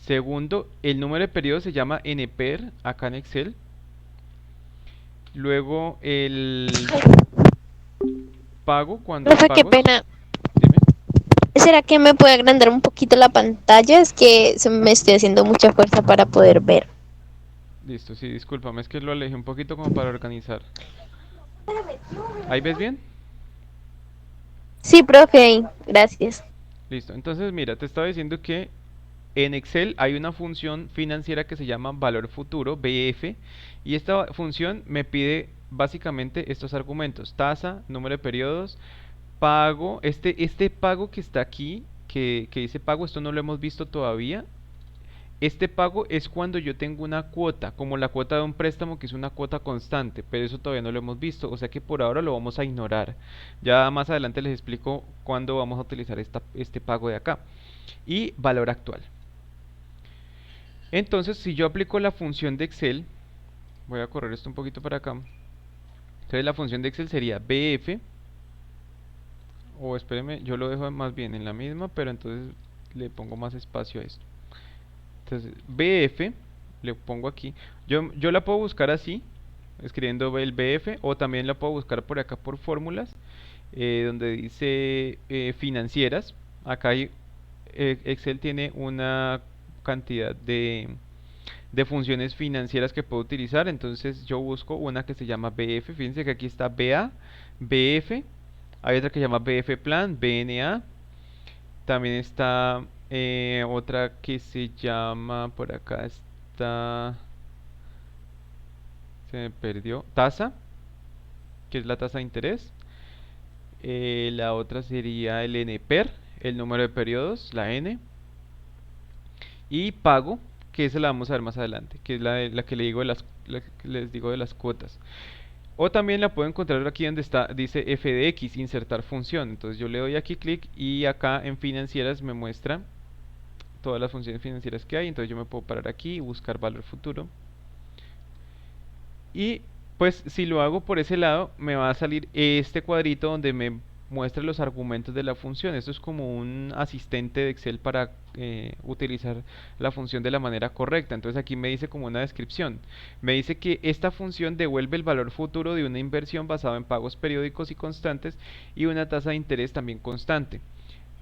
Speaker 1: segundo el número de periodos se llama NPER acá en Excel, luego el pago cuando
Speaker 2: Profe, qué
Speaker 1: pagos.
Speaker 2: pena.
Speaker 1: Dime.
Speaker 2: ¿Será que me puede agrandar un poquito la pantalla? Es que me estoy haciendo mucha fuerza para poder ver.
Speaker 1: Listo, sí, discúlpame, es que lo alejé un poquito como para organizar. ¿Ahí ves bien?
Speaker 2: Sí, profe, gracias.
Speaker 1: Listo, entonces mira, te estaba diciendo que en Excel hay una función financiera que se llama valor futuro, BF, y esta función me pide básicamente estos argumentos: tasa, número de periodos, pago. Este pago que está aquí, que dice pago, esto no lo hemos visto todavía. Este pago es cuando yo tengo una cuota, como la cuota de un préstamo, que es una cuota constante, pero eso todavía no lo hemos visto, o sea que por ahora lo vamos a ignorar. Ya más adelante les explico cuándo vamos a utilizar este pago de acá. Y valor actual. Entonces, si yo aplico la función de Excel, voy a correr esto un poquito para acá. Entonces la función de Excel sería BF, o espérenme, yo lo dejo más bien en la misma, pero entonces le pongo más espacio a esto. Entonces BF, le pongo aquí, yo la puedo buscar así, escribiendo el BF, o también la puedo buscar por acá por fórmulas, donde dice financieras. Acá hay, Excel tiene una cantidad de funciones financieras que puedo utilizar, entonces yo busco una que se llama BF. Fíjense que aquí está BA, BF, Hay otra que se llama BF Plan, BNA. También está otra que se llama, por acá está, se me perdió, tasa, que es la tasa de interés. La otra sería el NPER, el número de periodos, la N. Y pago, que esa la vamos a ver más adelante, que es la que le digo la que les digo de las cuotas. O también la puedo encontrar aquí donde está, dice FDX, insertar función. Entonces yo le doy aquí clic y acá en financieras me muestra todas las funciones financieras que hay. Entonces yo me puedo parar aquí y buscar valor futuro. Y pues si lo hago por ese lado, me va a salir este cuadrito donde me muestra los argumentos de la función. Esto es como un asistente de Excel para utilizar la función de la manera correcta. Entonces aquí me dice como una descripción. Me dice que esta función devuelve el valor futuro de una inversión basada en pagos periódicos y constantes y una tasa de interés también constante.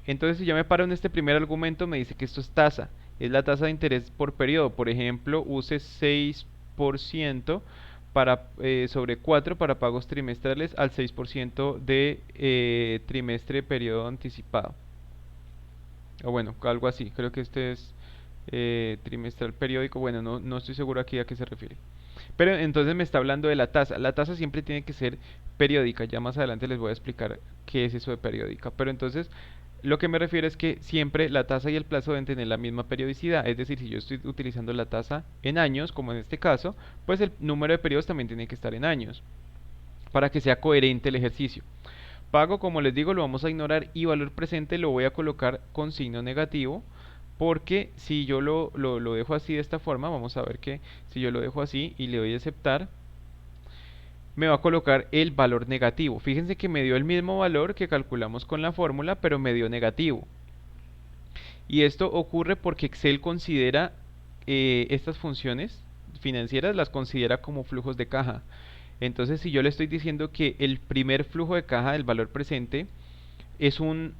Speaker 1: Entonces si yo me paro en este primer argumento, me dice que esto es tasa. Es la tasa de interés por periodo. Por ejemplo, use 6% sobre 4 para pagos trimestrales al 6% de trimestre periodo anticipado. O bueno, algo así. Creo que este es trimestral periódico. Bueno, no estoy seguro aquí a qué se refiere. Pero entonces me está hablando de la tasa. La tasa siempre tiene que ser periódica. Ya más adelante les voy a explicar qué es eso de periódica. Pero entonces lo que me refiero es que siempre la tasa y el plazo deben tener la misma periodicidad. Es decir, si yo estoy utilizando la tasa en años, como en este caso, pues el número de periodos también tiene que estar en años, para que sea coherente el ejercicio. Pago, como les digo, lo vamos a ignorar y valor presente lo voy a colocar con signo negativo, porque si yo lo dejo así de esta forma, vamos a ver que si yo lo dejo así y le doy a aceptar, me va a colocar el valor negativo. Fíjense que me dio el mismo valor que calculamos con la fórmula, pero me dio negativo. Y esto ocurre porque Excel considera estas funciones financieras, las considera como flujos de caja. Entonces, si yo le estoy diciendo que el primer flujo de caja del valor presente es un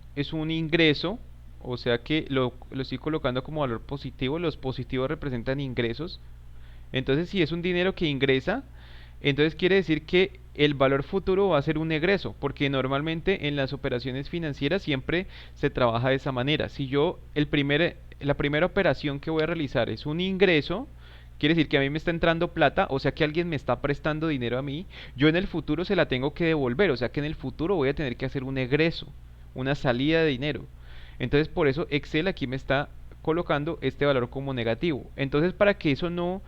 Speaker 1: ingreso, o sea que lo estoy colocando como valor positivo, los positivos representan ingresos. Entonces, si es un dinero que ingresa, entonces quiere decir que el valor futuro va a ser un egreso, porque normalmente en las operaciones financieras siempre se trabaja de esa manera. Si yo la primera operación que voy a realizar es un ingreso, quiere decir que a mí me está entrando plata, o sea que alguien me está prestando dinero a mí, yo en el futuro se la tengo que devolver, o sea que en el futuro voy a tener que hacer un egreso, una salida de dinero. Entonces por eso Excel aquí me está colocando este valor como negativo. Entonces para que eso no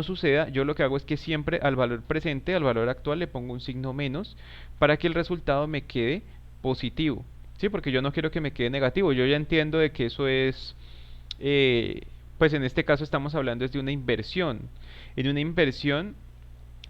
Speaker 1: suceda, yo lo que hago es que siempre al valor presente, al valor actual, le pongo un signo menos para que el resultado me quede positivo. Sí, porque yo no quiero que me quede negativo. Yo ya entiendo de que eso es, pues en este caso estamos hablando es de una inversión. En una inversión,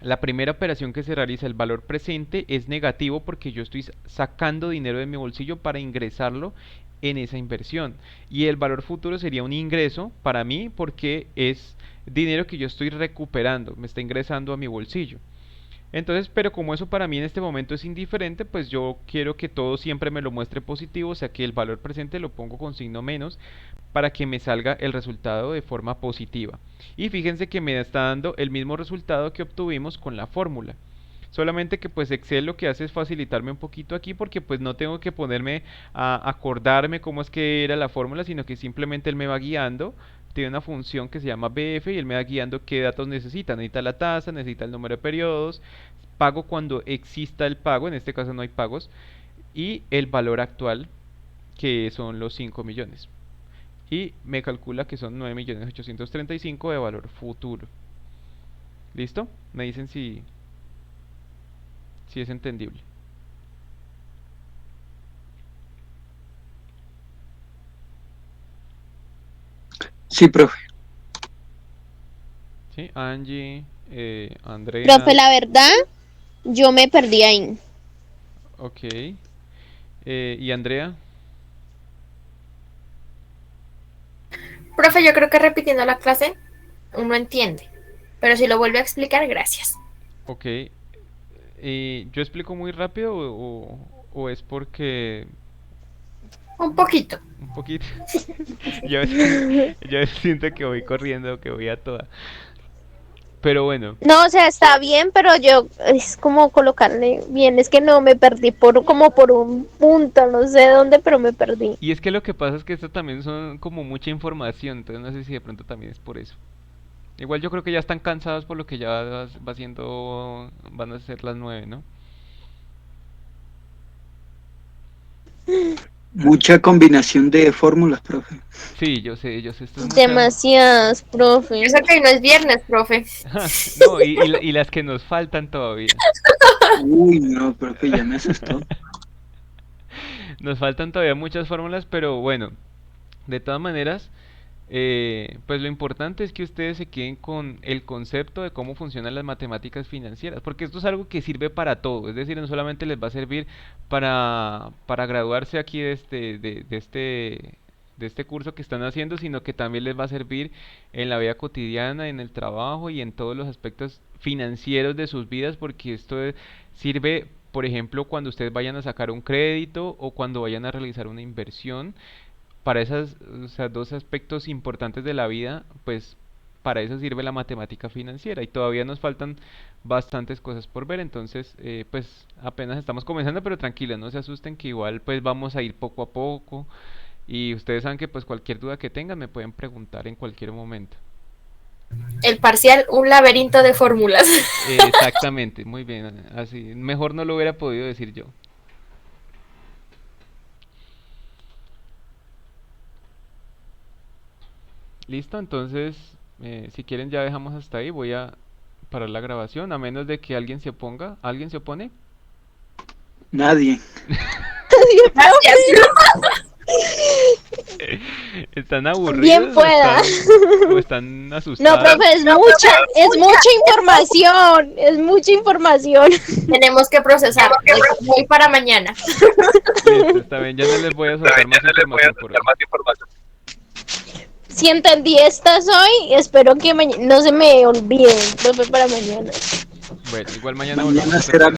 Speaker 1: la primera operación que se realiza, el valor presente, es negativo porque yo estoy sacando dinero de mi bolsillo para ingresarlo en esa inversión. Y el valor futuro sería un ingreso para mí porque es dinero que yo estoy recuperando, me está ingresando a mi bolsillo. Entonces, pero como eso para mí en este momento es indiferente, pues yo quiero que todo siempre me lo muestre positivo, o sea que el valor presente lo pongo con signo menos para que me salga el resultado de forma positiva. Y fíjense que me está dando el mismo resultado que obtuvimos con la fórmula. Solamente que pues Excel lo que hace es facilitarme un poquito aquí porque pues no tengo que ponerme a acordarme cómo es que era la fórmula, sino que simplemente él me va guiando. Tiene una función que se llama BF y él me va guiando qué datos necesita. Necesita la tasa, necesita el número de periodos, pago cuando exista el pago, en este caso no hay pagos, y el valor actual que son los 5 millones. Y me calcula que son 9.835.000 de valor futuro. ¿Listo? Me dicen si es entendible.
Speaker 3: Sí, profe.
Speaker 1: Sí, Angie, Andrea.
Speaker 2: Profe, la verdad, yo me perdí ahí.
Speaker 1: Ok. ¿Y Andrea?
Speaker 7: Profe, yo creo que repitiendo la clase uno entiende, pero si lo vuelve a explicar, gracias.
Speaker 1: Ok. ¿Yo explico muy rápido o es porque
Speaker 7: Un poquito.
Speaker 1: un poquito? yo, yo siento que voy corriendo, que voy a toda. Pero bueno,
Speaker 2: No, o sea, está bien, pero yo es como colocarle bien, es que no me perdí por como por un punto, no sé dónde, pero me perdí.
Speaker 1: y es que lo que pasa es que esto también son como mucha información, entonces no sé si de pronto también es por eso. Igual yo creo que ya están cansados por lo que ya va siendo, van a ser las 9, ¿no?
Speaker 3: Mucha combinación de fórmulas, profe.
Speaker 1: Sí, yo sé, esto es mucha...
Speaker 2: Demasiadas, profe.
Speaker 7: Eso que hoy no es viernes, profe.
Speaker 1: No, y las que nos faltan todavía.
Speaker 3: Uy, no, profe, ya me asustó.
Speaker 1: Nos faltan todavía muchas fórmulas, pero bueno, de todas maneras, pues lo importante es que ustedes se queden con el concepto de cómo funcionan las matemáticas financieras, porque esto es algo que sirve para todo, es decir, no solamente les va a servir para graduarse aquí de este curso que están haciendo, sino que también les va a servir en la vida cotidiana, en el trabajo y en todos los aspectos financieros de sus vidas, porque sirve, por ejemplo, cuando ustedes vayan a sacar un crédito o cuando vayan a realizar una inversión para esas, o sea, dos aspectos importantes de la vida, pues para eso sirve la matemática financiera y todavía nos faltan bastantes cosas por ver, entonces pues apenas estamos comenzando, pero tranquilos, no se asusten que igual pues vamos a ir poco a poco y ustedes saben que pues cualquier duda que tengan me pueden preguntar en cualquier momento.
Speaker 7: El parcial, un laberinto de fórmulas.
Speaker 1: Exactamente, muy bien, así, mejor no lo hubiera podido decir yo. Listo, entonces, si quieren ya dejamos hasta ahí. Voy a parar la grabación, a menos de que alguien se oponga. ¿Alguien se opone?
Speaker 3: Nadie.
Speaker 7: Gracias.
Speaker 1: ¿Están aburridos?
Speaker 2: Bien pueda.
Speaker 1: O están
Speaker 2: No,
Speaker 1: asustados?
Speaker 2: profe, es mucha información.
Speaker 7: Tenemos que procesar. Voy para mañana.
Speaker 1: Listo, está bien, ya no les voy a soltar más información por hoy.
Speaker 2: Si entendí estas hoy, espero que no se me olviden, profe, para mañana.
Speaker 1: Bueno, igual mañana
Speaker 3: Mañana
Speaker 1: volvemos a
Speaker 3: será
Speaker 1: terminar.